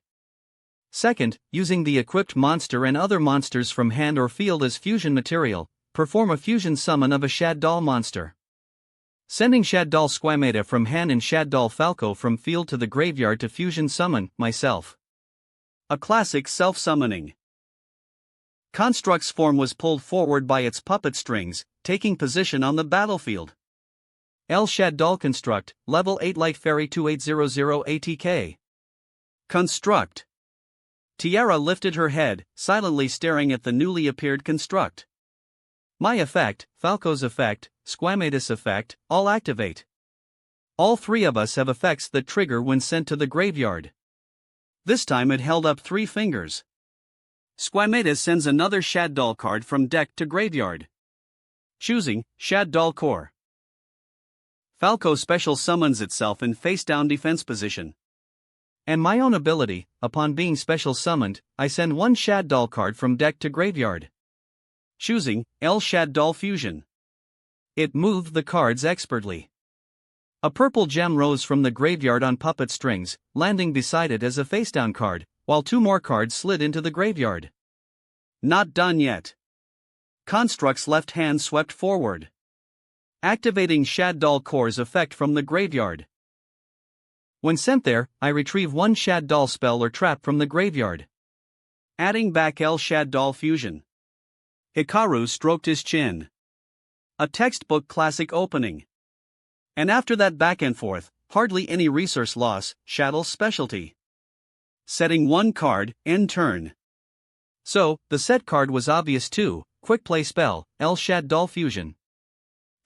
Second, using the equipped monster and other monsters from hand or field as fusion material, perform a fusion summon of a Shad Doll monster. Sending Shad Doll Squamata from hand and Shad Doll Falco from field to the graveyard to fusion summon myself. A classic self-summoning. Construct's form was pulled forward by its puppet strings, taking position on the battlefield. El Shad Doll Construct, Level 8 Light Fairy 2800 ATK. Construct. Tiara lifted her head, silently staring at the newly appeared construct. My effect, Falco's effect, Squamatus effect, all activate. All 3 of us have effects that trigger when sent to the graveyard. This time it held up 3 fingers. Squamatus sends another Shad Doll card from deck to graveyard. Choosing Shad Doll Core. Falco special summons itself in face-down defense position. And my own ability, upon being special summoned, I send 1 Shad Doll card from deck to graveyard. Choosing El Shad Doll Fusion. It moved the cards expertly. A purple gem rose from the graveyard on puppet strings, landing beside it as a face-down card, while 2 more cards slid into the graveyard. Not done yet. Construct's left hand swept forward, activating Shad Doll Core's effect from the graveyard. When sent there, I retrieve 1 Shad Doll spell or trap from the graveyard. Adding back El Shad Doll Fusion. Hikaru stroked his chin. A textbook classic opening. And after that back and forth, hardly any resource loss, Shadow's specialty. Setting 1 card, end turn. So, the set card was obvious too, quick play spell, El Shad Doll Fusion.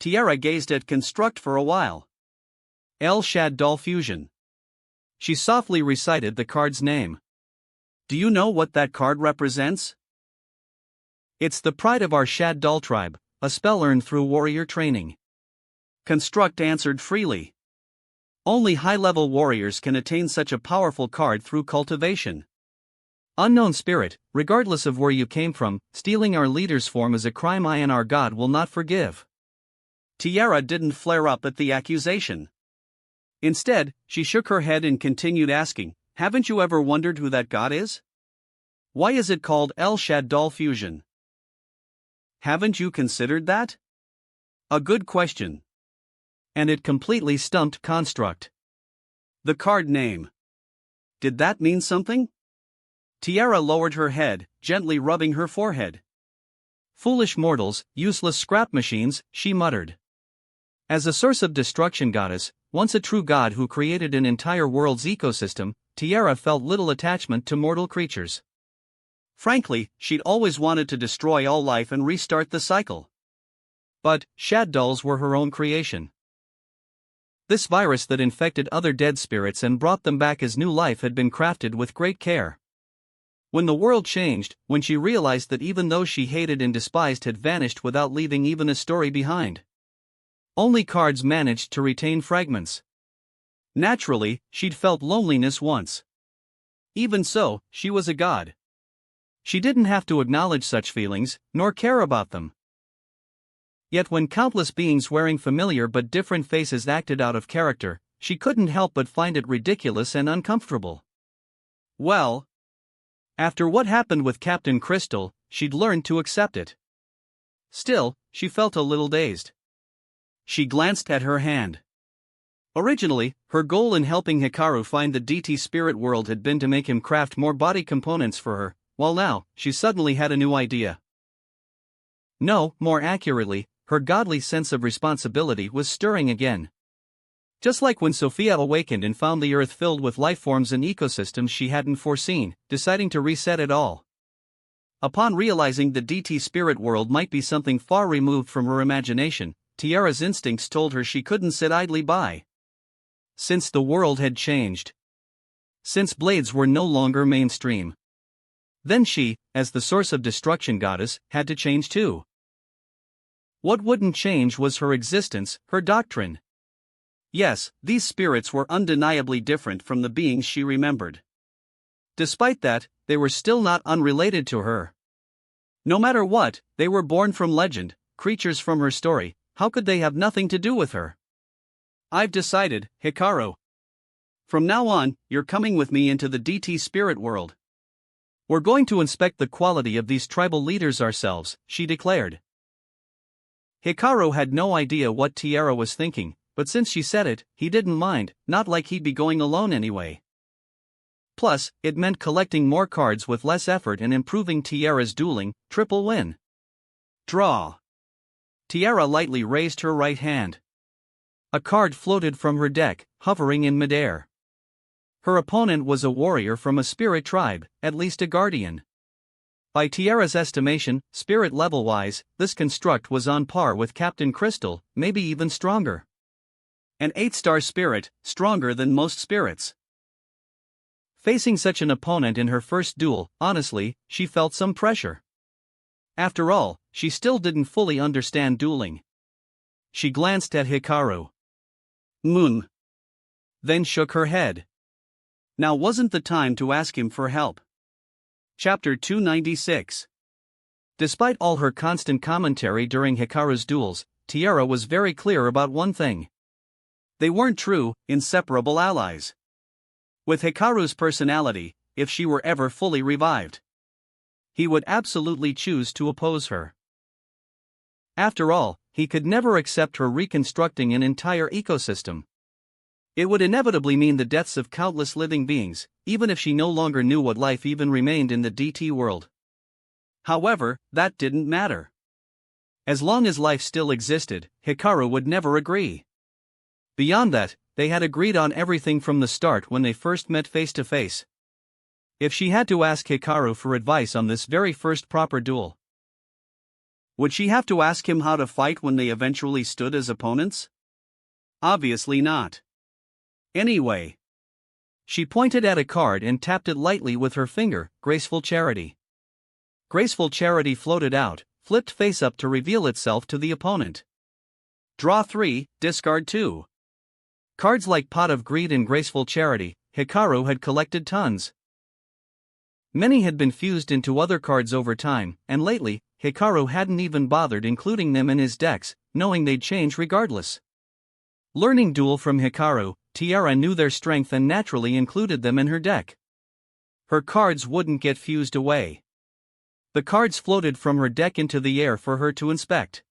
Tiara gazed at Construct for a while. El Shad Doll Fusion. She softly recited the card's name. Do you know what that card represents? It's the pride of our Shad Doll tribe, a spell earned through warrior training. Construct answered freely. Only high-level warriors can attain such a powerful card through cultivation. Unknown spirit, regardless of where you came from, stealing our leader's form is a crime I and our God will not forgive. Tiara didn't flare up at the accusation. Instead, she shook her head and continued asking, haven't you ever wondered who that god is? Why is it called El Shad Doll Fusion? Haven't you considered that? A good question. And it completely stumped Construct. The card name. Did that mean something? Tiara lowered her head, gently rubbing her forehead. Foolish mortals, useless scrap machines, she muttered. As a source of destruction goddess, once a true god who created an entire world's ecosystem, Tiara felt little attachment to mortal creatures. Frankly, she'd always wanted to destroy all life and restart the cycle. But shad dolls were her own creation. This virus that infected other dead spirits and brought them back as new life had been crafted with great care. When the world changed, when she realized that even those she hated and despised had vanished without leaving even a story behind. Only cards managed to retain fragments. Naturally, she'd felt loneliness once. Even so, she was a god. She didn't have to acknowledge such feelings, nor care about them. Yet when countless beings wearing familiar but different faces acted out of character, she couldn't help but find it ridiculous and uncomfortable. Well, after what happened with Captain Crystal, she'd learned to accept it. Still, she felt a little dazed. She glanced at her hand. Originally, her goal in helping Hikaru find the DT spirit world had been to make him craft more body components for her, while now, she suddenly had a new idea. No, more accurately, her godly sense of responsibility was stirring again. Just like when Sophia awakened and found the earth filled with lifeforms and ecosystems she hadn't foreseen, deciding to reset it all. Upon realizing the DT spirit world might be something far removed from her imagination, Tiara's instincts told her she couldn't sit idly by. Since the world had changed. Since blades were no longer mainstream. Then she, as the source of destruction goddess, had to change too. What wouldn't change was her existence, her doctrine. Yes, these spirits were undeniably different from the beings she remembered. Despite that, they were still not unrelated to her. No matter what, they were born from legend, creatures from her story. How could they have nothing to do with her? I've decided, Hikaru. From now on, you're coming with me into the DT spirit world. We're going to inspect the quality of these tribal leaders ourselves, she declared. Hikaru had no idea what Tiara was thinking, but since she said it, he didn't mind, not like he'd be going alone anyway. Plus, it meant collecting more cards with less effort and improving Tiara's dueling, triple win. Draw. Tiara lightly raised her right hand. A card floated from her deck, hovering in midair. Her opponent was a warrior from a spirit tribe, at least a guardian. By Tiara's estimation, spirit level-wise, this construct was on par with Captain Crystal, maybe even stronger. An 8-star spirit, stronger than most spirits. Facing such an opponent in her first duel, honestly, she felt some pressure. After all, she still didn't fully understand dueling. She glanced at Hikaru. Then shook her head. Now wasn't the time to ask him for help. Chapter 296. Despite all her constant commentary during Hikaru's duels, Tiara was very clear about one thing. They weren't true, inseparable allies. With Hikaru's personality, if she were ever fully revived, he would absolutely choose to oppose her. After all, he could never accept her reconstructing an entire ecosystem. It would inevitably mean the deaths of countless living beings, even if she no longer knew what life even remained in the DT world. However, that didn't matter. As long as life still existed, Hikaru would never agree. Beyond that, they had agreed on everything from the start when they first met face to face. If she had to ask Hikaru for advice on this very first proper duel, would she have to ask him how to fight when they eventually stood as opponents? Obviously not. Anyway, she pointed at a card and tapped it lightly with her finger, Graceful Charity. Graceful Charity floated out, flipped face up to reveal itself to the opponent. Draw 3, discard 2. Cards like Pot of Greed and Graceful Charity, Hikaru had collected tons. Many had been fused into other cards over time, and lately, Hikaru hadn't even bothered including them in his decks, knowing they'd change regardless. Learning duel from Hikaru, Tiara knew their strength and naturally included them in her deck. Her cards wouldn't get fused away. The cards floated from her deck into the air for her to inspect.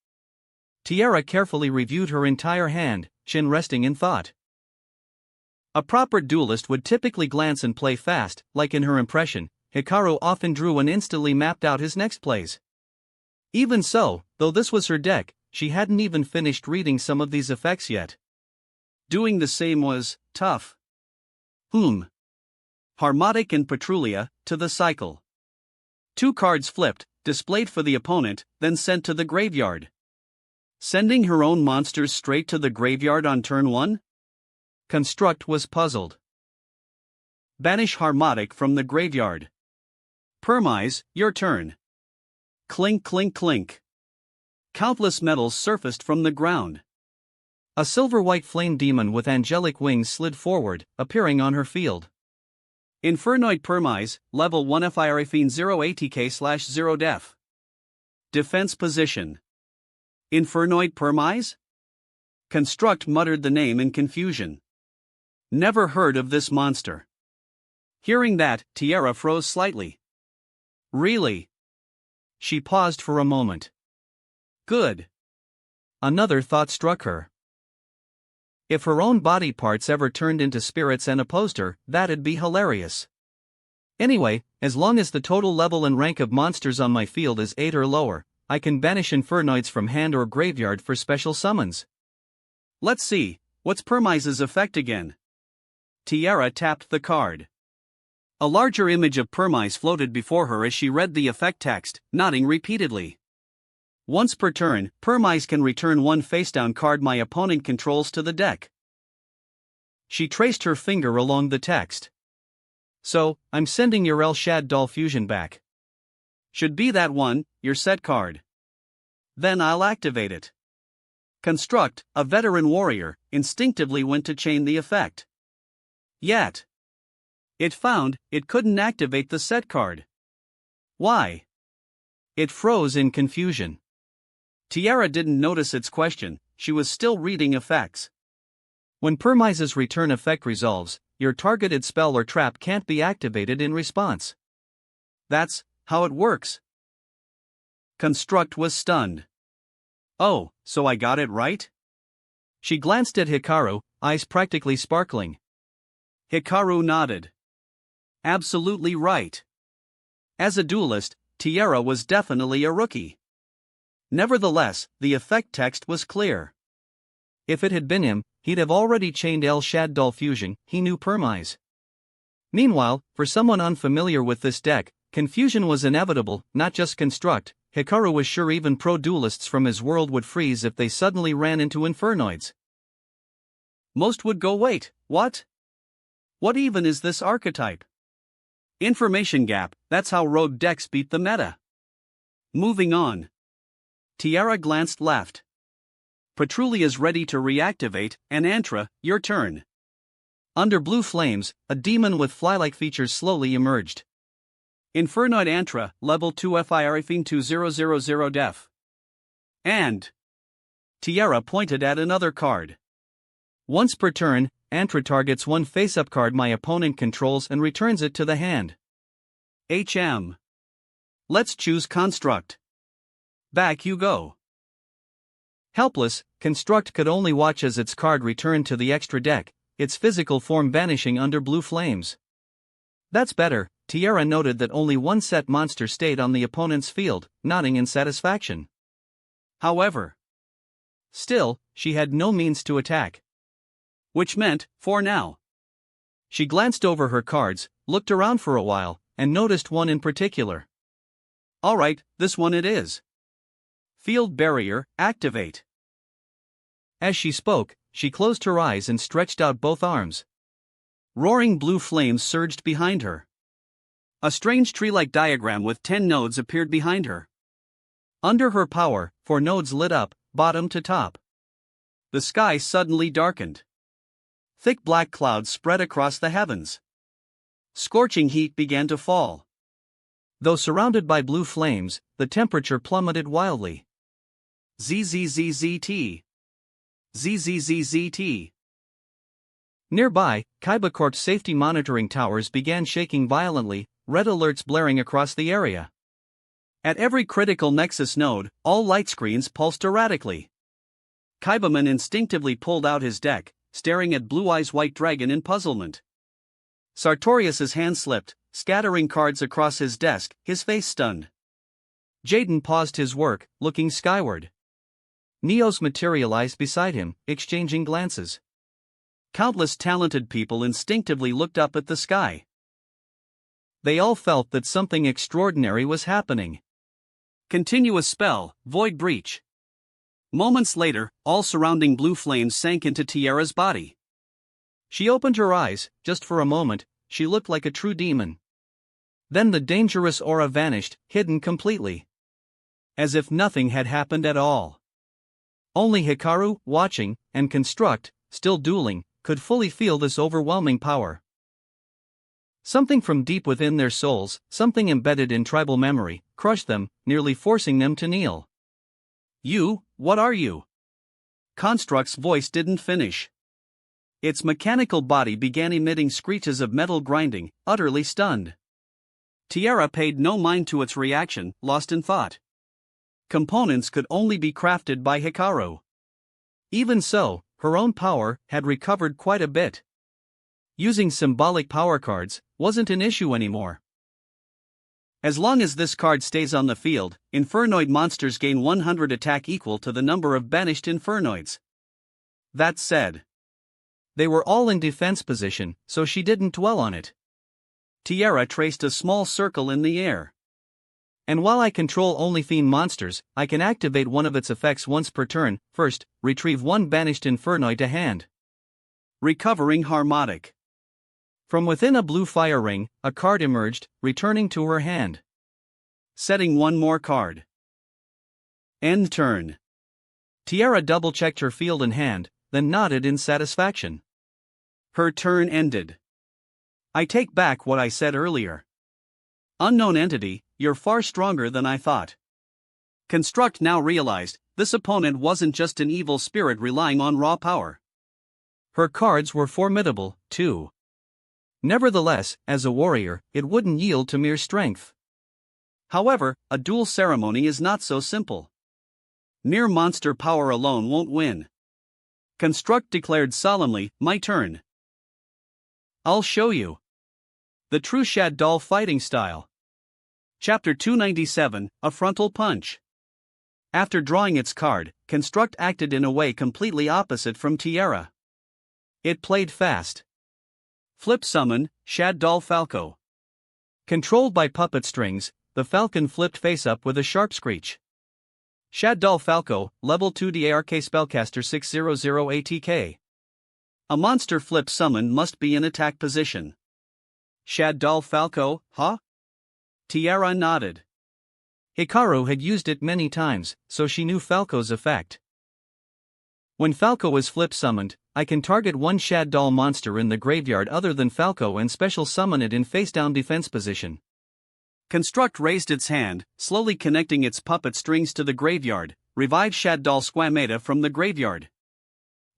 Tiara carefully reviewed her entire hand, chin resting in thought. A proper duelist would typically glance and play fast, like in her impression. Hikaru often drew and instantly mapped out his next plays. Even so, though this was her deck, she hadn't even finished reading some of these effects yet. Doing the same was tough. Harmatic and Petrulia, to the cycle. 2 cards flipped, displayed for the opponent, then sent to the graveyard. Sending her own monsters straight to the graveyard on turn 1? Construct was puzzled. Banish Harmatic from the graveyard. Permise, your turn. Clink clink clink. Countless metals surfaced from the ground. A silver-white flame demon with angelic wings slid forward, appearing on her field. Infernoid Permise, level 1 Firefin 0 ATK/0 def. Defense position. Infernoid Permise? Construct muttered the name in confusion. Never heard of this monster. Hearing that, Tiara froze slightly. Really? She paused for a moment. Good. Another thought struck her. If her own body parts ever turned into spirits and opposed her, that'd be hilarious. Anyway, as long as the total level and rank of monsters on my field is 8 or lower, I can banish Infernoids from hand or graveyard for special summons. Let's see, what's Permise's effect again? Tiara tapped the card. A larger image of Permise floated before her as she read the effect text, nodding repeatedly. Once per turn, Permise can return 1 face-down card my opponent controls to the deck. She traced her finger along the text. So, I'm sending your El Shaddol fusion back. Should be that one, your set card. Then I'll activate it. Construct, a veteran warrior, instinctively went to chain the effect. Yet it found it couldn't activate the set card. Why? It froze in confusion. Tiara didn't notice its question, she was still reading effects. When Permise's return effect resolves, your targeted spell or trap can't be activated in response. That's how it works. Construct was stunned. Oh, so I got it right? She glanced at Hikaru, eyes practically sparkling. Hikaru nodded. Absolutely right. As a duelist, Tiara was definitely a rookie. Nevertheless, the effect text was clear. If it had been him, he'd have already chained El Shaddol fusion, he knew Permise. Meanwhile, for someone unfamiliar with this deck, confusion was inevitable, not just Construct. Hikaru was sure even pro-duelists from his world would freeze if they suddenly ran into Infernoids. Most would go wait, what? What even is this archetype? Information gap, that's how rogue decks beat the meta. Moving on. Tiara glanced left. Petrulia's ready to reactivate, and Antra, your turn. Under blue flames, a demon with fly-like features slowly emerged. Infernoid Antra, level 2 Firefin 2000 def. And Tiara pointed at another card. Once per turn, Antra targets 1 face-up card my opponent controls and returns it to the hand. Let's choose Construct. Back you go. Helpless, Construct could only watch as its card returned to the extra deck, its physical form vanishing under blue flames. That's better. Tiara noted that only 1 set monster stayed on the opponent's field, nodding in satisfaction. However, still, she had no means to attack. Which meant, for now. She glanced over her cards, looked around for a while, and noticed one in particular. Alright, this one it is. Field Barrier, activate. As she spoke, she closed her eyes and stretched out both arms. Roaring blue flames surged behind her. A strange tree-like diagram with 10 nodes appeared behind her. Under her power, 4 nodes lit up, bottom to top. The sky suddenly darkened. Thick black clouds spread across the heavens. Scorching heat began to fall. Though surrounded by blue flames, the temperature plummeted wildly. ZZZZT. ZZZZT. Nearby, Kaiba Corp's safety monitoring towers began shaking violently, red alerts blaring across the area. At every critical Nexus node, all light screens pulsed erratically. Kaibaman instinctively pulled out his deck, staring at Blue Eyes White Dragon in puzzlement. Sartorius's hand slipped, scattering cards across his desk, his face stunned. Jaden paused his work, looking skyward. Neos materialized beside him, exchanging glances. Countless talented people instinctively looked up at the sky. They all felt that something extraordinary was happening. Continuous spell, void breach. Moments later, all surrounding blue flames sank into Tiara's body. She opened her eyes. Just for a moment, she looked like a true demon. Then the dangerous aura vanished, hidden completely. As if nothing had happened at all. Only Hikaru, watching, and Construct, still dueling, could fully feel this overwhelming power. Something from deep within their souls, something embedded in tribal memory, crushed them, nearly forcing them to kneel. "You, what are you?" Construct's voice didn't finish. Its mechanical body began emitting screeches of metal grinding, utterly stunned. Tiara paid no mind to its reaction, lost in thought. Components could only be crafted by Hikaru. Even so, her own power had recovered quite a bit. Using symbolic power cards wasn't an issue anymore. As long as this card stays on the field, Infernoid monsters gain 100 attack equal to the number of banished Infernoids. That said, they were all in defense position, so she didn't dwell on it. Tiara traced a small circle in the air. And while I control only fiend monsters, I can activate one of its effects once per turn. First, retrieve one banished Infernoid to hand. Recovering Harmonic. From within a blue fire ring, a card emerged, returning to her hand. Setting one more card. End turn. Tiara double-checked her field in hand, then nodded in satisfaction. Her turn ended. I take back what I said earlier. Unknown entity, you're far stronger than I thought. Construct now realized, this opponent wasn't just an evil spirit relying on raw power. Her cards were formidable, too. Nevertheless, as a warrior, it wouldn't yield to mere strength. However, a duel ceremony is not so simple. Mere monster power alone won't win. Construct declared solemnly, my turn. I'll show you. The true Shad Doll fighting style. Chapter 297, A Frontal Punch. After drawing its card, Construct acted in a way completely opposite from Tiara. It played fast. Flip summon, Shad Doll Falco. Controlled by puppet strings, the falcon flipped face up with a sharp screech. Shad Doll Falco, level 2 DARK spellcaster 600 ATK. A monster flip summon must be in attack position. Shad Doll Falco, huh? Tiara nodded. Hikaru had used it many times, so she knew Falco's effect. When Falco is flip summoned, I can target one Shad Doll monster in the graveyard other than Falco and special summon it in face-down defense position. Construct raised its hand, slowly connecting its puppet strings to the graveyard, revive Shad Doll Squamata from the graveyard.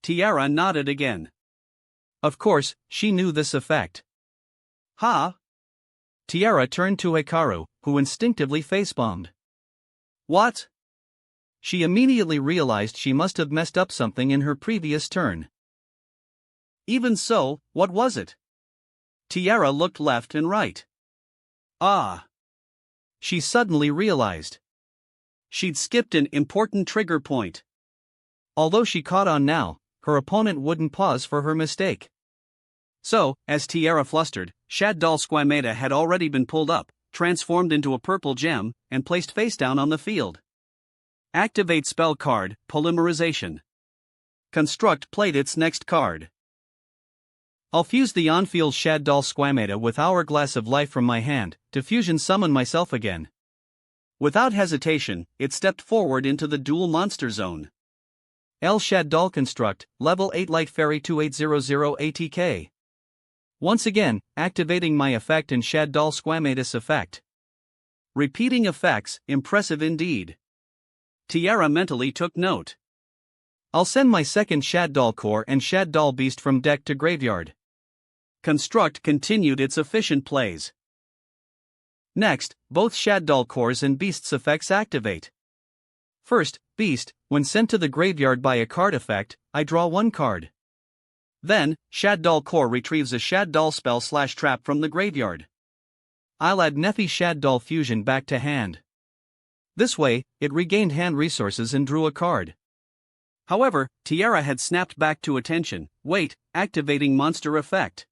Tiara nodded again. Of course, she knew this effect. Ha! Tiara turned to Hikaru, who instinctively face-bombed. What? She immediately realized she must have messed up something in her previous turn. Even so, what was it? Tiara looked left and right. Ah! She suddenly realized. She'd skipped an important trigger point. Although she caught on now, her opponent wouldn't pause for her mistake. So, as Tiara flustered, Shad Doll Squamata had already been pulled up, transformed into a purple gem, and placed face down on the field. Activate spell card, Polymerization. Construct played its next card. I'll fuse the on-field Shad Doll Squamata with Hourglass of Life from my hand, to fusion summon myself again. Without hesitation, it stepped forward into the dual monster zone. El Shad Doll Construct, level 8 Light Fairy 2800 ATK. Once again, activating my effect and Shad Doll Squamatus effect. Repeating effects, impressive indeed. Tiara mentally took note. I'll send my second Shad Doll Core and Shad Doll Beast from deck to graveyard. Construct continued its efficient plays. Next, both Shad Doll Cores and Beast's effects activate. First, Beast, when sent to the graveyard by a card effect, I draw one card. Then, Shaddol Core retrieves a Shaddol spell/trap from the graveyard. I'll add Nephi Shaddol Fusion back to hand. This way, it regained hand resources and drew a card. However, Tiara had snapped back to attention. Wait, activating monster effect.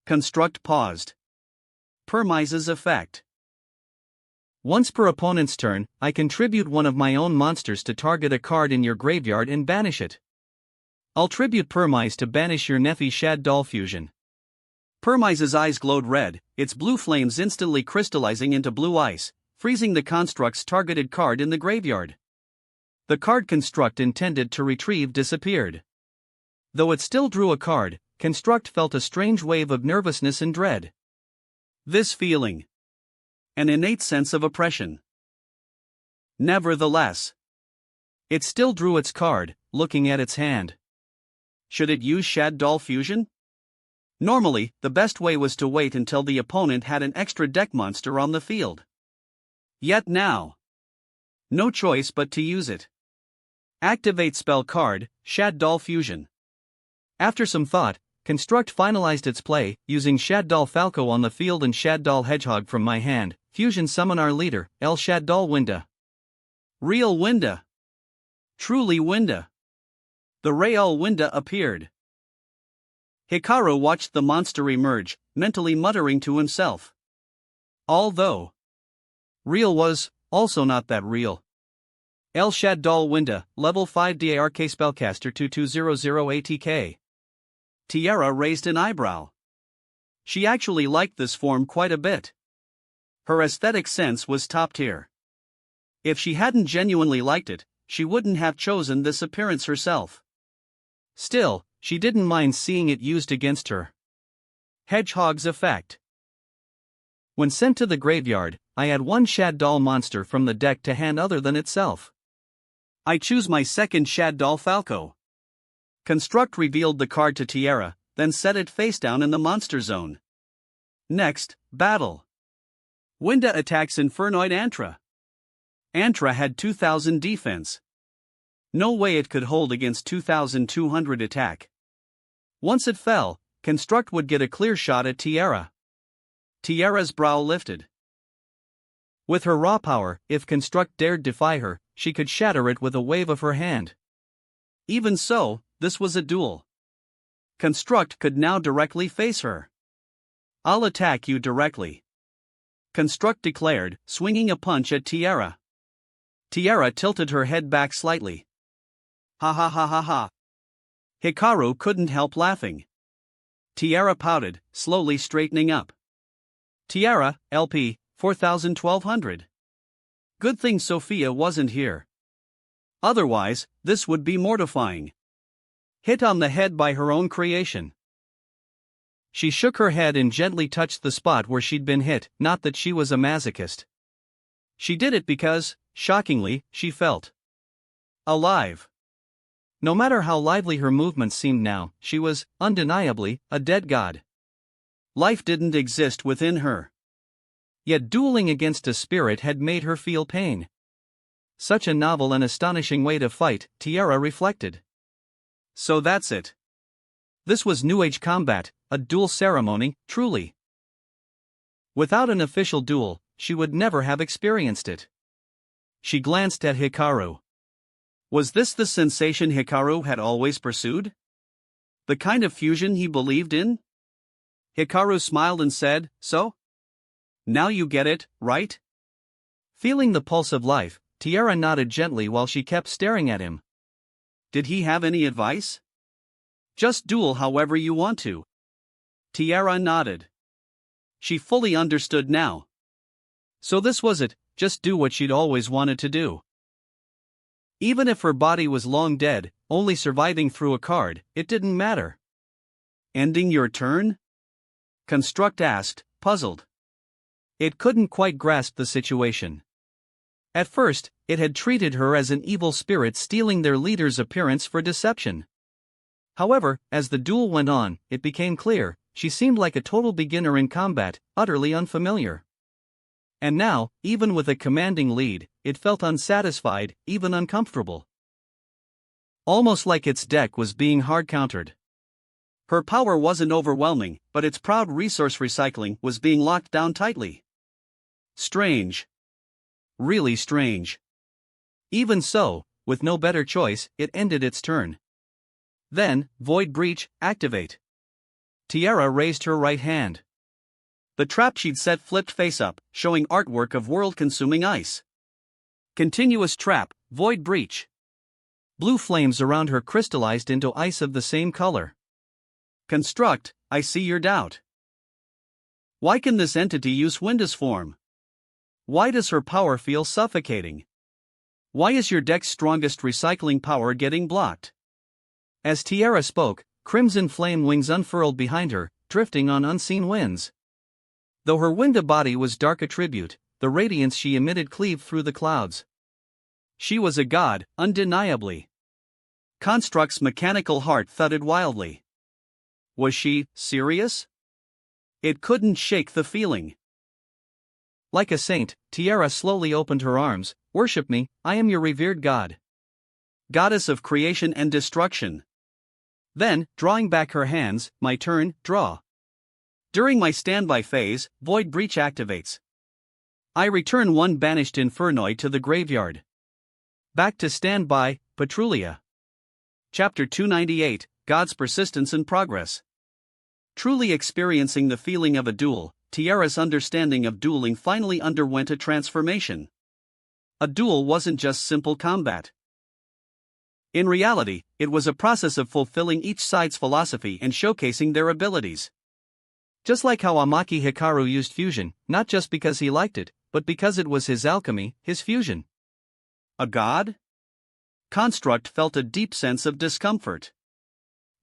Construct paused. Permise's effect. Once per opponent's turn, I contribute one of my own monsters to target a card in your graveyard and banish it. I'll tribute Permise to banish your Nephi Shaddol Fusion. Permise's eyes glowed red, its blue flames instantly crystallizing into blue ice, freezing the construct's targeted card in the graveyard. The card Construct intended to retrieve disappeared. Though it still drew a card, Construct felt a strange wave of nervousness and dread. This feeling. An innate sense of oppression. Nevertheless, it still drew its card, looking at its hand. Should it use Shaddol Fusion? Normally, the best way was to wait until the opponent had an extra deck monster on the field. Yet now, no choice but to use it. Activate spell card, Shaddol Fusion. After some thought, Construct finalized its play, using Shaddol Falco on the field and Shaddol Hedgehog from my hand. Fusion summon our leader, El Shaddol Winda. Real Winda. Truly Winda. The Real Winda appeared. Hikaru watched the monster emerge, mentally muttering to himself. Although real was also not that real. El Shaddol Winda, level 5 DARK spellcaster 2200 ATK. Tiara raised an eyebrow. She actually liked this form quite a bit. Her aesthetic sense was top tier. If she hadn't genuinely liked it, she wouldn't have chosen this appearance herself. Still, she didn't mind seeing it used against her. Hedgehog's effect. When sent to the graveyard, I add one Shaddol monster from the deck to hand other than itself. I choose my second Shaddol Falco. Construct revealed the card to Tiara, then set it face down in the monster zone. Next, battle. Winda attacks Infernoid Antra. Antra had 2000 defense. No way it could hold against 2200 attack. Once it fell, Construct would get a clear shot at Tiara. Tiara's brow lifted. With her raw power, if Construct dared defy her, she could shatter it with a wave of her hand. Even so, this was a duel. Construct could now directly face her. I'll attack you directly. Construct declared, swinging a punch at Tiara. Tiara tilted her head back slightly. Ha ha ha ha ha. Hikaru couldn't help laughing. Tiara pouted, slowly straightening up. Tiara, LP, 1200. Good thing Sophia wasn't here. Otherwise, this would be mortifying. Hit on the head by her own creation. She shook her head and gently touched the spot where she'd been hit, not that she was a masochist. She did it because, shockingly, she felt alive. No matter how lively her movements seemed now, she was, undeniably, a dead god. Life didn't exist within her. Yet dueling against a spirit had made her feel pain. Such a novel and astonishing way to fight, Tiara reflected. So that's it. This was New Age combat, a duel ceremony, truly. Without an official duel, she would never have experienced it. She glanced at Hikaru. Was this the sensation Hikaru had always pursued? The kind of fusion he believed in? Hikaru smiled and said, "So? Now you get it, right?" Feeling the pulse of life, Tiara nodded gently while she kept staring at him. Did he have any advice? Just duel however you want to. Tiara nodded. She fully understood now. So this was it, just do what she'd always wanted to do. Even if her body was long dead, only surviving through a card, it didn't matter. Ending your turn? Construct asked, puzzled. It couldn't quite grasp the situation. At first, it had treated her as an evil spirit stealing their leader's appearance for deception. However, as the duel went on, it became clear, she seemed like a total beginner in combat, utterly unfamiliar. And now, even with a commanding lead, it felt unsatisfied, even uncomfortable. Almost like its deck was being hard-countered. Her power wasn't overwhelming, but its proud resource recycling was being locked down tightly. Strange. Really strange. Even so, with no better choice, it ended its turn. Then, Void Breach, activate. Tiara raised her right hand. The trap she'd set flipped face up, showing artwork of world-consuming ice. Continuous trap, Void Breach. Blue flames around her crystallized into ice of the same color. Construct, I see your doubt. Why can this entity use Winda's form? Why does her power feel suffocating? Why is your deck's strongest recycling power getting blocked? As Tiara spoke, crimson flame wings unfurled behind her, drifting on unseen winds. Though her Winda body was dark attribute, the radiance she emitted cleaved through the clouds. She was a god, undeniably. Construct's mechanical heart thudded wildly. Was she serious? It couldn't shake the feeling. Like a saint, Tiara slowly opened her arms. Worship me, I am your revered god. Goddess of creation and destruction. Then, drawing back her hands, my turn, draw. During my standby phase, Void Breach activates. I return one banished Infernoid to the graveyard. Back to standby, Petrulia. Chapter 298, God's Persistence and Progress. Truly experiencing the feeling of a duel, Tiara's understanding of dueling finally underwent a transformation. A duel wasn't just simple combat. In reality, it was a process of fulfilling each side's philosophy and showcasing their abilities. Just like how Amaki Hikaru used fusion, not just because he liked it, but because it was his alchemy, his fusion. A god? Construct felt a deep sense of discomfort.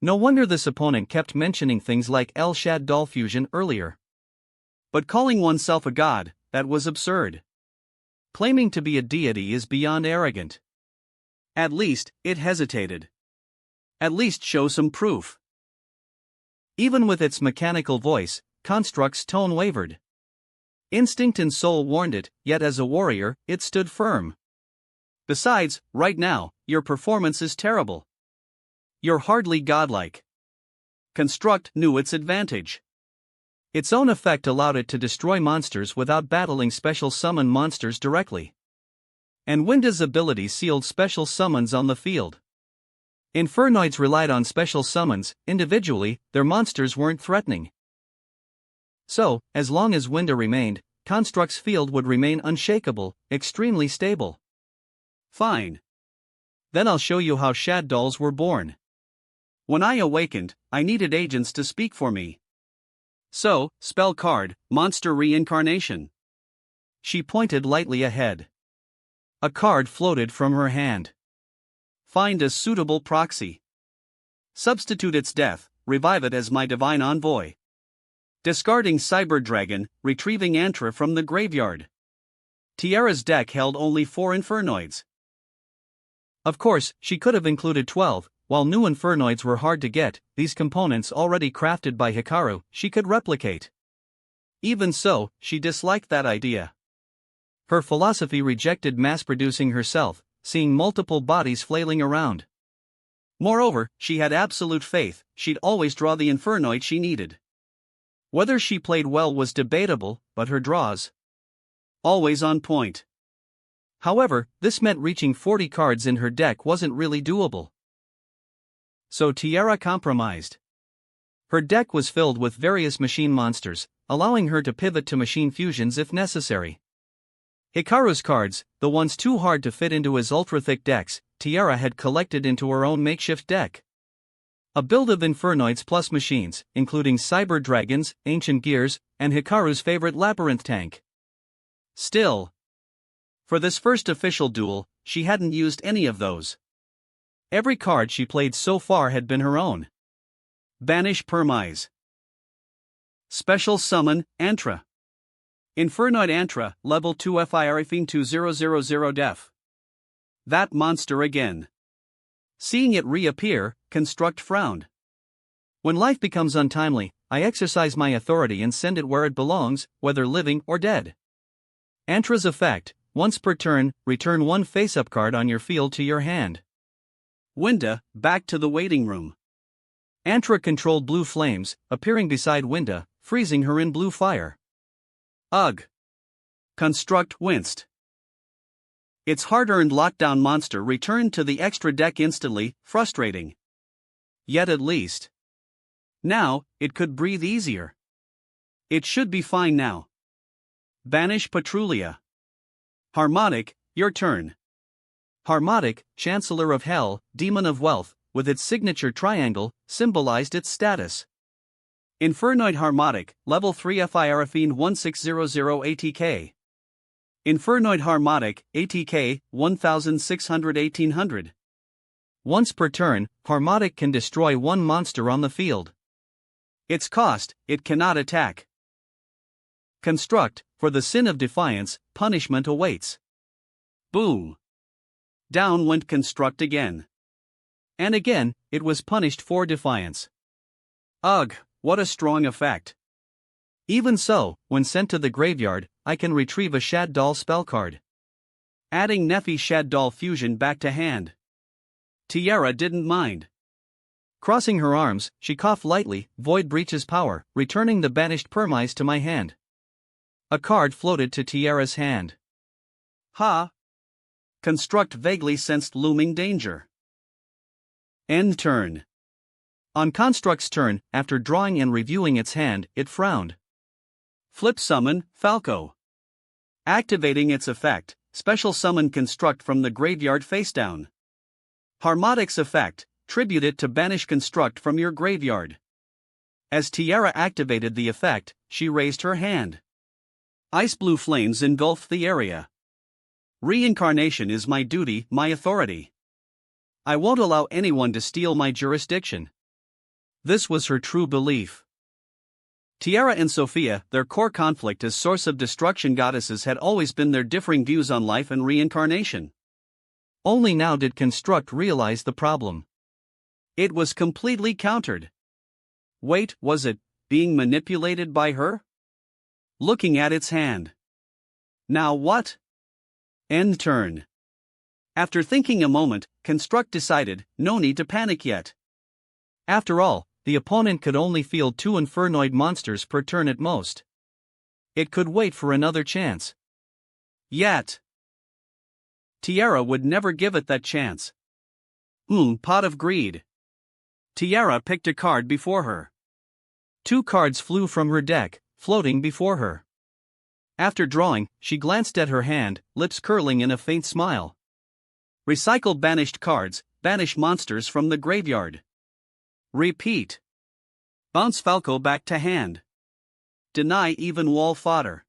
No wonder this opponent kept mentioning things like El Shaddai fusion earlier. But calling oneself a god, that was absurd. Claiming to be a deity is beyond arrogant. At least, it hesitated. At least show some proof. Even with its mechanical voice, Construct's tone wavered. Instinct and soul warned it, yet as a warrior, it stood firm. Besides, right now, your performance is terrible. You're hardly godlike. Construct knew its advantage. Its own effect allowed it to destroy monsters without battling special summon monsters directly. And Winda's ability sealed special summons on the field. Infernoids relied on special summons. Individually, their monsters weren't threatening. So, as long as Winda remained, Construct's field would remain unshakable, extremely stable. Fine. Then I'll show you how Shaddolls were born. When I awakened, I needed agents to speak for me. So, spell card, monster reincarnation. She pointed lightly ahead. A card floated from her hand. Find a suitable proxy. Substitute its death, revive it as my divine envoy. Discarding Cyber Dragon, retrieving Antra from the graveyard. Tiara's deck held only 4 Infernoids. Of course, she could have included 12. While new Infernoids were hard to get, these components already crafted by Hikaru, she could replicate. Even so, she disliked that idea. Her philosophy rejected mass-producing herself, seeing multiple bodies flailing around. Moreover, she had absolute faith, she'd always draw the Infernoid she needed. Whether she played well was debatable, but her draws always on point. However, this meant reaching 40 cards in her deck wasn't really doable. So Tiara compromised. Her deck was filled with various machine monsters, allowing her to pivot to machine fusions if necessary. Hikaru's cards, the ones too hard to fit into his ultra-thick decks, Tiara had collected into her own makeshift deck. A build of Infernoids plus machines, including Cyber Dragons, Ancient Gears, and Hikaru's favorite Labyrinth tank. Still, for this first official duel, she hadn't used any of those. Every card she played so far had been her own. Banish Permise. Special Summon, Antra. Infernoid Antra, Level 2 FIRFing 2000 Def. That monster again. Seeing it reappear, Construct frowned. When life becomes untimely, I exercise my authority and send it where it belongs, whether living or dead. Antra's effect, once per turn, return 1 face-up card on your field to your hand. Winda, back to the waiting room. Antra controlled blue flames, appearing beside Winda, freezing her in blue fire. Ugh! Construct winced. Its hard-earned lockdown monster returned to the extra deck instantly, frustrating. Yet at least now, it could breathe easier. It should be fine now. Banish Petrulia. Harmonic, your turn. Harmonic, Chancellor of Hell, Demon of Wealth, with its signature triangle, symbolized its status. Infernoid Harmonic, Level 3 FIRFine 1600 ATK. Infernoid Harmonic, ATK, 1600-1800. Once per turn, Harmonic can destroy one monster on the field. Its cost, it cannot attack. Construct, for the sin of defiance, punishment awaits. Boom! Down went Construct again. And again, it was punished for defiance. Ugh, what a strong effect. Even so, when sent to the graveyard, I can retrieve a Shaddol spell card. Adding Nephi Shaddol fusion back to hand. Tiara didn't mind. Crossing her arms, she coughed lightly, Void Breach's power, returning the banished Permise to my hand. A card floated to Tiara's hand. Ha! Construct vaguely sensed looming danger. End turn. On Construct's turn, after drawing and reviewing its hand, it frowned. Flip summon, Falco. Activating its effect, special summon Construct from the graveyard facedown. Harmonic's effect, tribute it to banish Construct from your graveyard. As Tiara activated the effect, she raised her hand. Ice blue flames engulfed the area. Reincarnation is my duty, my authority. I won't allow anyone to steal my jurisdiction. This was her true belief. Tiara and Sophia, their core conflict as source of destruction goddesses, had always been their differing views on life and reincarnation. Only now did Construct realize the problem. It was completely countered. Wait, was it being manipulated by her? Looking at its hand. Now what? End turn. After thinking a moment, Construct decided, no need to panic yet. After all, the opponent could only field 2 Infernoid monsters per turn at most. It could wait for another chance. Yet Tiara would never give it that chance. Pot of greed. Tiara picked a card before her. 2 cards flew from her deck, floating before her. After drawing, she glanced at her hand, lips curling in a faint smile. Recycle banished cards, banish monsters from the graveyard. Repeat. Bounce Falco back to hand. Deny even wall fodder.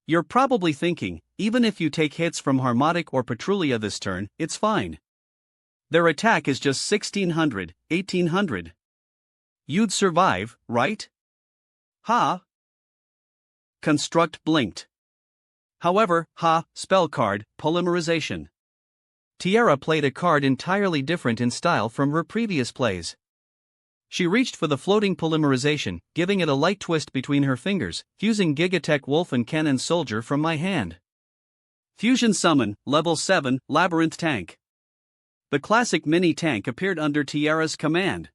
You're probably thinking, even if you take hits from Harmonic or Petrulia this turn, it's fine. Their attack is just 1600, 1800. You'd survive, right? Ha! Construct blinked. However, spell card, polymerization. Tiara played a card entirely different in style from her previous plays. She reached for the floating polymerization, giving it a light twist between her fingers, fusing Gigatech Wolf and Cannon Soldier from my hand. Fusion summon, level 7, Labyrinth Tank. The classic mini tank appeared under Tiara's command.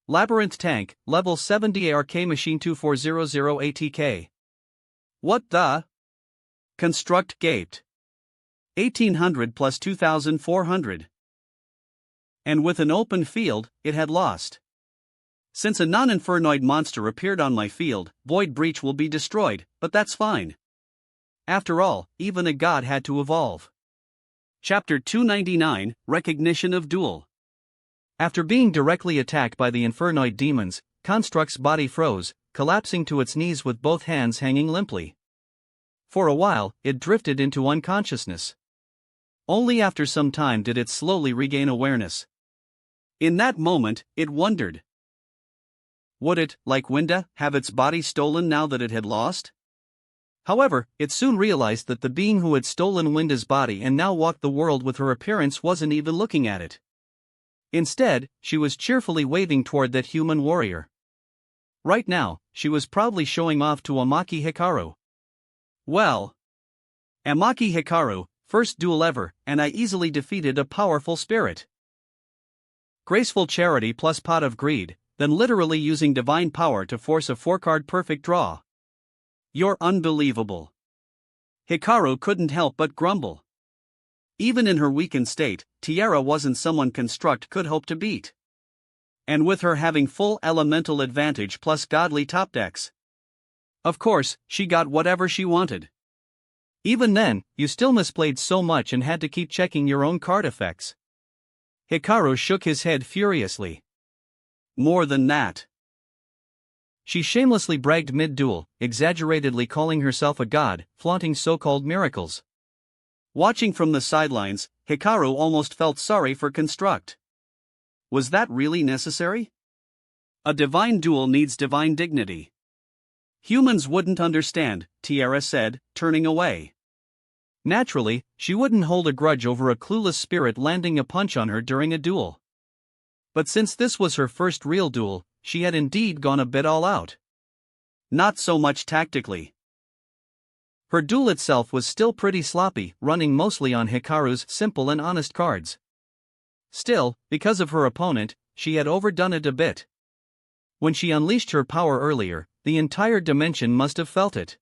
Labyrinth Tank, level 70 ARK Machine 2400 ATK. What the? Construct gaped. 1800 plus 2400. And with an open field, it had lost. Since a non-infernoid monster appeared on my field, Void Breach will be destroyed, but that's fine. After all, even a god had to evolve. Chapter 299, Recognition of Duel. After being directly attacked by the infernoid demons, Construct's body froze, collapsing to its knees with both hands hanging limply. For a while, it drifted into unconsciousness. Only after some time did it slowly regain awareness. In that moment, it wondered. Would it, like Winda, have its body stolen now that it had lost? However, it soon realized that the being who had stolen Winda's body and now walked the world with her appearance wasn't even looking at it. Instead, she was cheerfully waving toward that human warrior. Right now, she was proudly showing off to Amaki Hikaru. Well, Amaki Hikaru, first duel ever, and I easily defeated a powerful spirit. graceful charity plus pot of greed, then literally using divine power to force a 4-card perfect draw. You're unbelievable. Hikaru couldn't help but grumble. Even in her weakened state, Tiara wasn't someone Construct could hope to beat. And with her having full elemental advantage plus godly top decks, of course, she got whatever she wanted. Even then, you still misplayed so much and had to keep checking your own card effects. Hikaru shook his head furiously. More than that. She shamelessly bragged mid-duel, exaggeratedly calling herself a god, flaunting so-called miracles. Watching from the sidelines, Hikaru almost felt sorry for Construct. Was that really necessary? A divine duel needs divine dignity. Humans wouldn't understand, Tiara said, turning away. Naturally, she wouldn't hold a grudge over a clueless spirit landing a punch on her during a duel. But since this was her first real duel, she had indeed gone a bit all out. Not so much tactically. Her duel itself was still pretty sloppy, running mostly on Hikaru's simple and honest cards. Still, because of her opponent, she had overdone it a bit. When she unleashed her power earlier, the entire dimension must have felt it.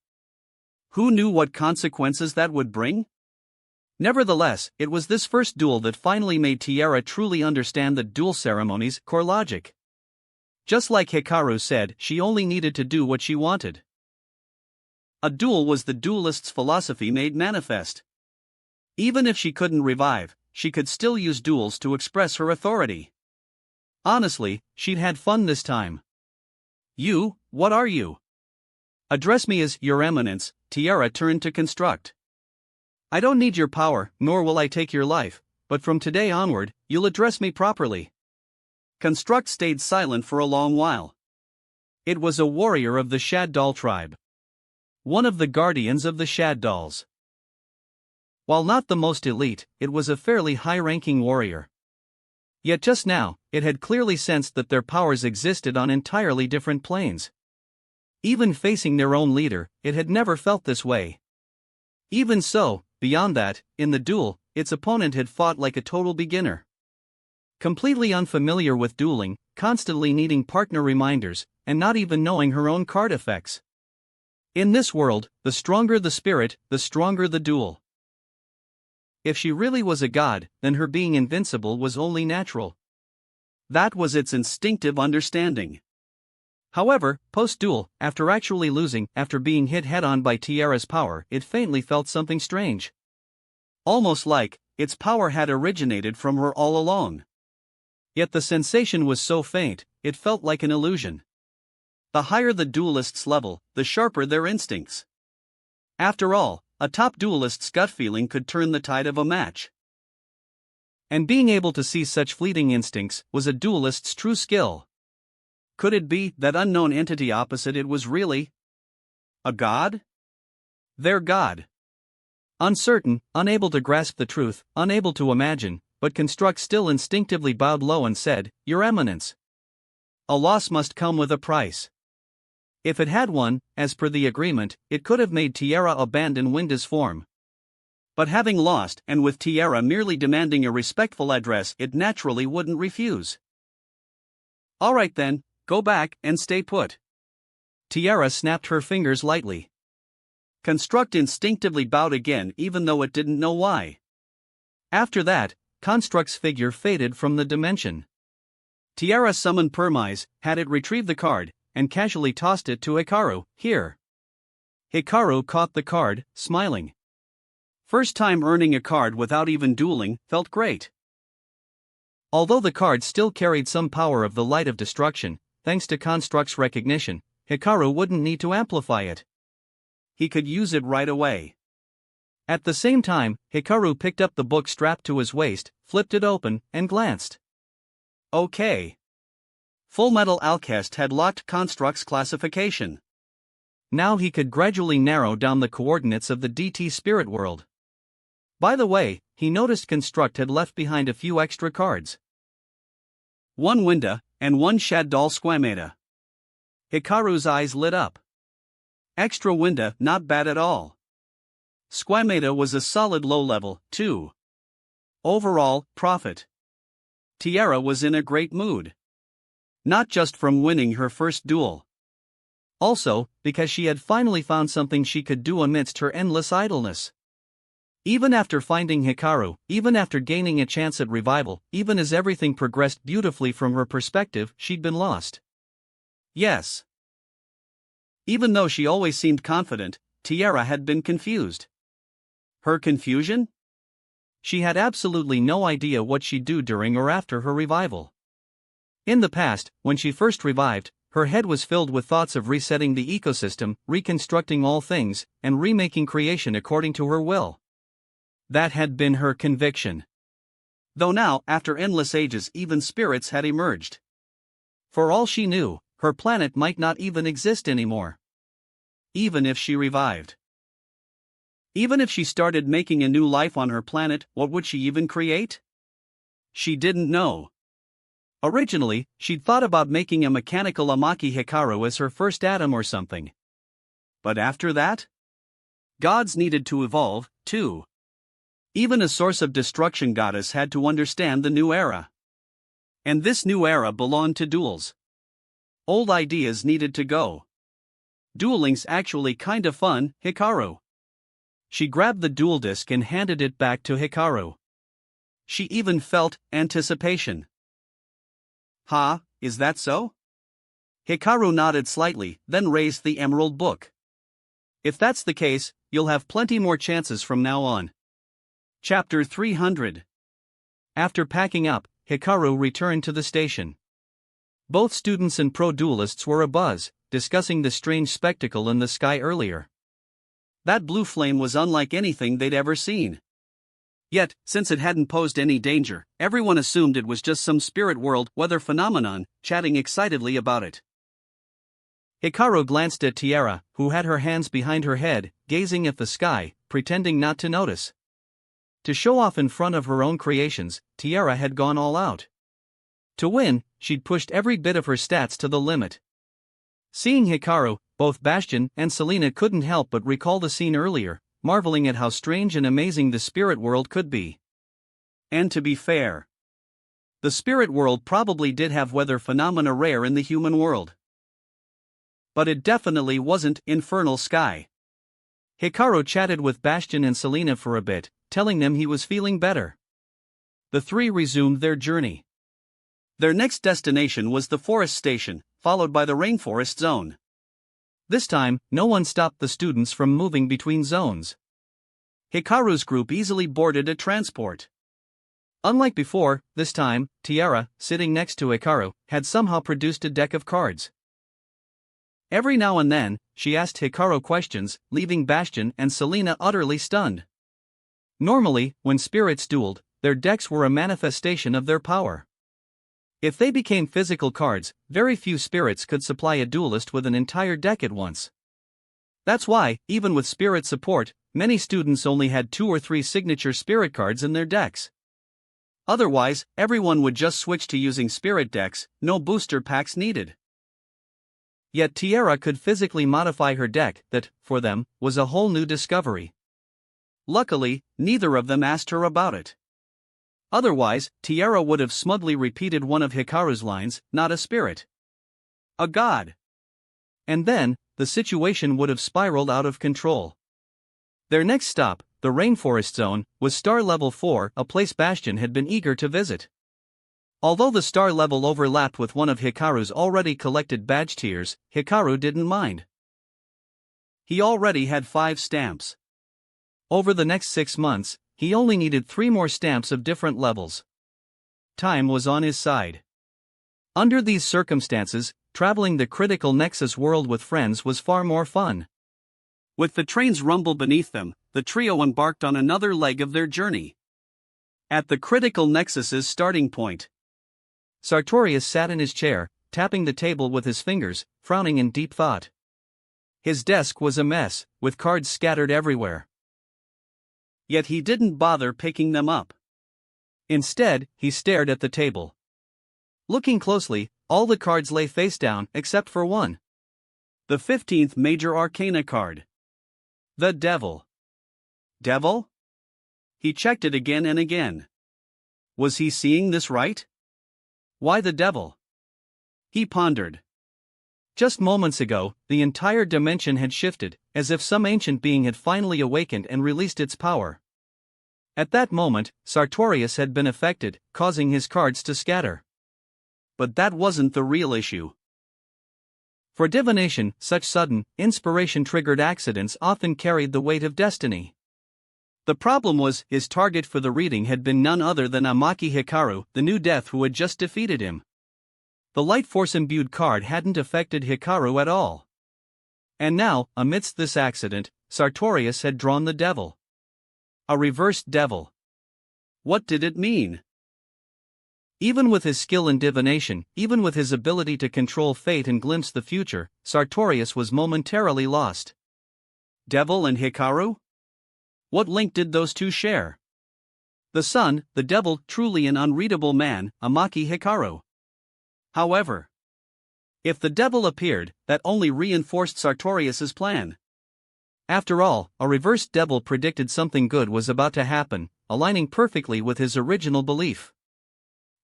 Who knew what consequences that would bring? Nevertheless, it was this first duel that finally made Tiara truly understand the duel ceremony's core logic. Just like Hikaru said, she only needed to do what she wanted. A duel was the duelist's philosophy made manifest. Even if she couldn't revive, she could still use duels to express her authority. Honestly, she'd had fun this time. You, what are you? Address me as Your Eminence, Tiara turned to Construct. I don't need your power, nor will I take your life, but from today onward, you'll address me properly. Construct stayed silent for a long while. It was a warrior of the Shaddol tribe. One of the guardians of the Shaddolls. While not the most elite, it was a fairly high-ranking warrior. Yet just now, it had clearly sensed that their powers existed on entirely different planes. Even facing their own leader, it had never felt this way. Even so, beyond that, in the duel, its opponent had fought like a total beginner. Completely unfamiliar with dueling, constantly needing partner reminders, and not even knowing her own card effects. In this world, the stronger the spirit, the stronger the duel. If she really was a god, then her being invincible was only natural. That was its instinctive understanding. However, post-duel, after actually losing, after being hit head-on by Tiara's power, it faintly felt something strange. Almost like, its power had originated from her all along. Yet the sensation was so faint, it felt like an illusion. The higher the duelist's level, the sharper their instincts. After all, a top duelist's gut feeling could turn the tide of a match. And being able to see such fleeting instincts was a duelist's true skill. Could it be that unknown entity opposite it was really a god? Their god. Uncertain, unable to grasp the truth, unable to imagine, but Construct still instinctively bowed low and said, Your Eminence. A loss must come with a price. If it had one, as per the agreement, it could have made Tiara abandon Winda's form. But having lost, and with Tiara merely demanding a respectful address, it naturally wouldn't refuse. Alright then, go back and stay put. Tiara snapped her fingers lightly. Construct instinctively bowed again even though it didn't know why. After that, Construct's figure faded from the dimension. Tiara summoned Permise, had it retrieve the card, and casually tossed it to Hikaru, here. Hikaru caught the card, smiling. First time earning a card without even dueling, felt great. Although the card still carried some power of the Light of Destruction, thanks to Construct's recognition, Hikaru wouldn't need to amplify it. He could use it right away. At the same time, Hikaru picked up the book strapped to his waist, flipped it open, and glanced. Okay. Fullmetal Alchest had locked Construct's classification. Now he could gradually narrow down the coordinates of the DT spirit world. By the way, he noticed Construct had left behind a few extra cards. One Winda, and one Shaddol Squamata. Hikaru's eyes lit up. Extra Winda, not bad at all. Squamata was a solid low level, too. Overall, profit. Tiara was in a great mood. Not just from winning her first duel. Also, because she had finally found something she could do amidst her endless idleness. Even after finding Hikaru, even after gaining a chance at revival, even as everything progressed beautifully from her perspective, she'd been lost. Yes. Even though she always seemed confident, Tiara had been confused. Her confusion? She had absolutely no idea what she'd do during or after her revival. In the past, when she first revived, her head was filled with thoughts of resetting the ecosystem, reconstructing all things, and remaking creation according to her will. That had been her conviction. Though now, after endless ages, even spirits had emerged. For all she knew, her planet might not even exist anymore. Even if she revived. Even if she started making a new life on her planet, what would she even create? She didn't know. Originally, she'd thought about making a mechanical Amaki Hikaru as her first atom or something. But after that? Gods needed to evolve, too. Even a source of destruction goddess had to understand the new era. And this new era belonged to duels. Old ideas needed to go. Dueling's actually kinda fun, Hikaru. She grabbed the duel disc and handed it back to Hikaru. She even felt anticipation. "Huh, is that so?" Hikaru nodded slightly, then raised the emerald book. "If that's the case, you'll have plenty more chances from now on." Chapter 300. After packing up, Hikaru returned to the station. Both students and pro-duelists were abuzz, discussing the strange spectacle in the sky earlier. That blue flame was unlike anything they'd ever seen. Yet, since it hadn't posed any danger, everyone assumed it was just some spirit world weather phenomenon, chatting excitedly about it. Hikaru glanced at Tiara, who had her hands behind her head, gazing at the sky, pretending not to notice. To show off in front of her own creations, Tiara had gone all out. To win, she'd pushed every bit of her stats to the limit. Seeing Hikaru, both Bastion and Selena couldn't help but recall the scene earlier, marveling at how strange and amazing the spirit world could be. And to be fair, the spirit world probably did have weather phenomena rare in the human world. But it definitely wasn't infernal sky. Hikaru chatted with Bastion and Selena for a bit, telling them he was feeling better. The three resumed their journey. Their next destination was the forest station, followed by the rainforest zone. This time, no one stopped the students from moving between zones. Hikaru's group easily boarded a transport. Unlike before, this time, Tiara, sitting next to Hikaru, had somehow produced a deck of cards. Every now and then, she asked Hikaru questions, leaving Bastion and Selena utterly stunned. Normally, when spirits dueled, their decks were a manifestation of their power. If they became physical cards, very few spirits could supply a duelist with an entire deck at once. That's why, even with spirit support, many students only had 2 or 3 signature spirit cards in their decks. Otherwise, everyone would just switch to using spirit decks, no booster packs needed. Yet Tiara could physically modify her deck that, for them, was a whole new discovery. Luckily, neither of them asked her about it. Otherwise, Tiara would have smugly repeated one of Hikaru's lines, "Not a spirit. A god." And then, the situation would have spiraled out of control. Their next stop, the rainforest zone, was star level 4, a place Bastion had been eager to visit. Although the star level overlapped with one of Hikaru's already collected badge tiers, Hikaru didn't mind. He already had 5 stamps. Over the next 6 months, he only needed 3 more stamps of different levels. Time was on his side. Under these circumstances, traveling the critical Nexus world with friends was far more fun. With the train's rumble beneath them, the trio embarked on another leg of their journey. At the critical Nexus's starting point, Sartorius sat in his chair, tapping the table with his fingers, frowning in deep thought. His desk was a mess, with cards scattered everywhere. Yet he didn't bother picking them up. Instead, he stared at the table. Looking closely, all the cards lay face down except for one. The 15th Major Arcana card. The Devil. Devil? He checked it again and again. Was he seeing this right? Why the devil? He pondered. Just moments ago, the entire dimension had shifted, as if some ancient being had finally awakened and released its power. At that moment, Sartorius had been affected, causing his cards to scatter. But that wasn't the real issue. For divination, such sudden, inspiration-triggered accidents often carried the weight of destiny. The problem was, his target for the reading had been none other than Amaki Hikaru, the new death who had just defeated him. The light force-imbued card hadn't affected Hikaru at all. And now, amidst this accident, Sartorius had drawn the devil. A reversed devil. What did it mean? Even with his skill in divination, even with his ability to control fate and glimpse the future, Sartorius was momentarily lost. Devil and Hikaru? What link did those two share? The sun, the devil, truly an unreadable man, Amaki Hikaru. However, if the devil appeared, that only reinforced Sartorius's plan. After all, a reversed devil predicted something good was about to happen, aligning perfectly with his original belief.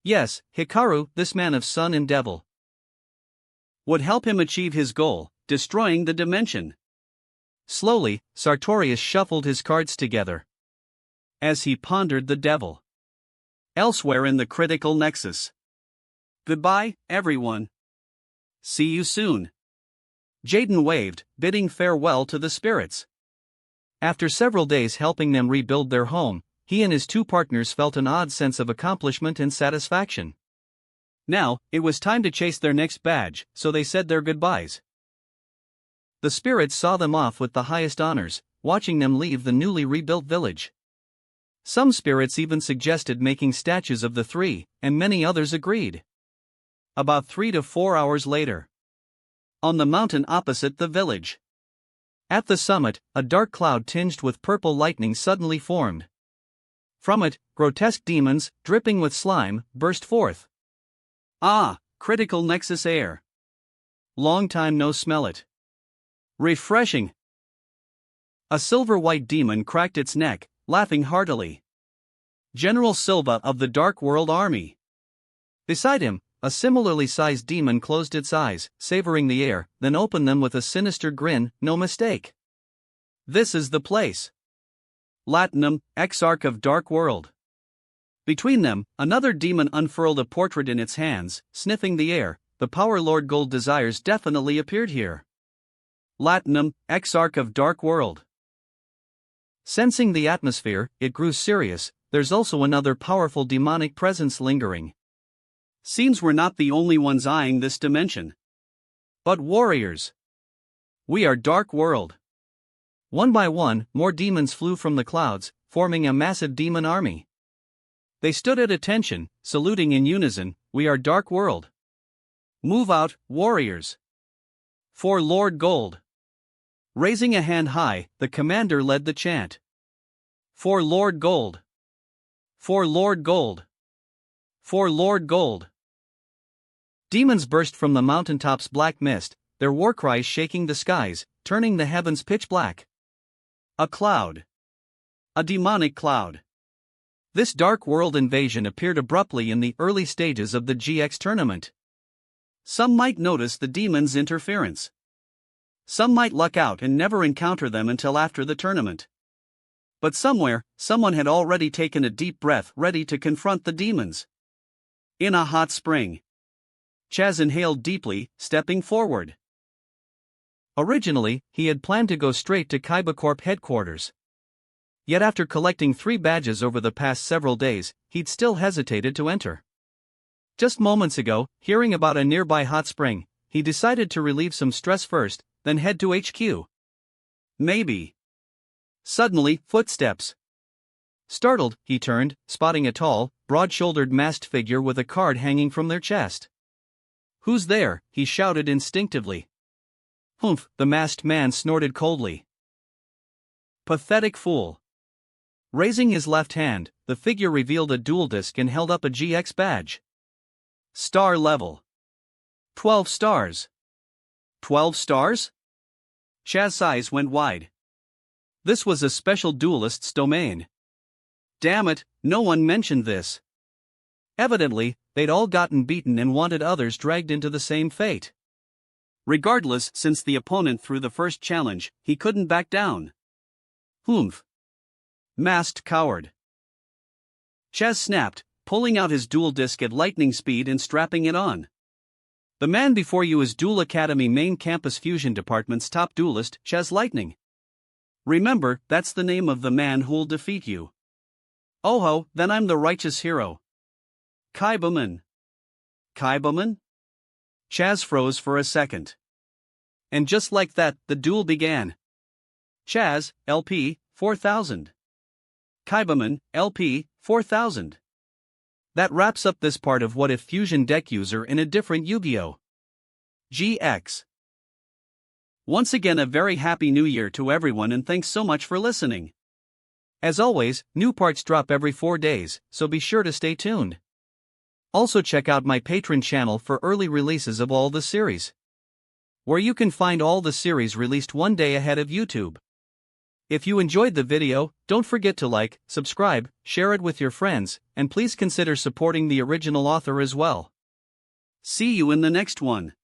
Yes, Hikaru, this man of sun and devil, would help him achieve his goal, destroying the dimension. Slowly, Sartorius shuffled his cards together. As he pondered the devil. Elsewhere in the critical nexus. Goodbye, everyone. See you soon. Jaden waved, bidding farewell to the spirits. After several days helping them rebuild their home, he and his two partners felt an odd sense of accomplishment and satisfaction. Now, it was time to chase their next badge, so they said their goodbyes. The spirits saw them off with the highest honors, watching them leave the newly rebuilt village. Some spirits even suggested making statues of the three, and many others agreed. About 3 to 4 hours later. On the mountain opposite the village. At the summit, a dark cloud tinged with purple lightning suddenly formed. From it, grotesque demons, dripping with slime, burst forth. Ah, critical nexus air. Long time no smell it. Refreshing. A silver-white demon cracked its neck, laughing heartily. General Silva of the Dark World Army. Beside him, a similarly sized demon closed its eyes, savoring the air, then opened them with a sinister grin. No mistake. This is the place. Latinum, Exarch of Dark World. Between them, another demon unfurled a portrait in its hands, sniffing the air. The Power Lord Gold Desires definitely appeared here. Latinum, Exarch of Dark World. Sensing the atmosphere, it grew serious. There's also another powerful demonic presence lingering. Seems we're not the only ones eyeing this dimension. But warriors. We are Dark World. One by one, more demons flew from the clouds, forming a massive demon army. They stood at attention, saluting in unison. We are Dark World. Move out, warriors. For Lord Gold. Raising a hand high, the commander led the chant. For Lord Gold. For Lord Gold. For Lord Gold. Demons burst from the mountaintop's black mist, their war cries shaking the skies, turning the heavens pitch black. A cloud. A demonic cloud. This Dark World invasion appeared abruptly in the early stages of the GX tournament. Some might notice the demons' interference. Some might luck out and never encounter them until after the tournament. But somewhere, someone had already taken a deep breath, ready to confront the demons. In a hot spring. Chaz inhaled deeply, stepping forward. Originally, he had planned to go straight to Kaibacorp headquarters. Yet after collecting 3 badges over the past several days, he'd still hesitated to enter. Just moments ago, hearing about a nearby hot spring, he decided to relieve some stress first, then head to HQ. Maybe. Suddenly, footsteps. Startled, he turned, spotting a tall, broad-shouldered masked figure with a card hanging from their chest. Who's there? He shouted instinctively. Humph, the masked man snorted coldly. Pathetic fool. Raising his left hand, the figure revealed a dual disc and held up a GX badge. Star level. 12 stars. 12 stars? Chaz's eyes went wide. This was a special duelist's domain. Damn it, no one mentioned this. Evidently, they'd all gotten beaten and wanted others dragged into the same fate. Regardless, since the opponent threw the first challenge, he couldn't back down. Humph. Masked coward. Chaz snapped, pulling out his dual disc at lightning speed and strapping it on. The man before you is Duel Academy main campus fusion department's top duelist, Chaz Lightning. Remember, that's the name of the man who'll defeat you. Oh ho, then I'm the righteous hero. Kaibaman. Kaibaman? Chaz froze for a second. And just like that, the duel began. Chaz, LP, 4000. Kaibaman, LP, 4000. That wraps up this part of What If Fusion Deck User in a Different Yu-Gi-Oh! GX. Once again, a very happy new year to everyone, and thanks so much for listening. As always, new parts drop every 4 days, so be sure to stay tuned. Also check out my Patreon channel for early releases of all the series, where you can find all the series released one day ahead of YouTube. If you enjoyed the video, don't forget to like, subscribe, share it with your friends, and please consider supporting the original author as well. See you in the next one.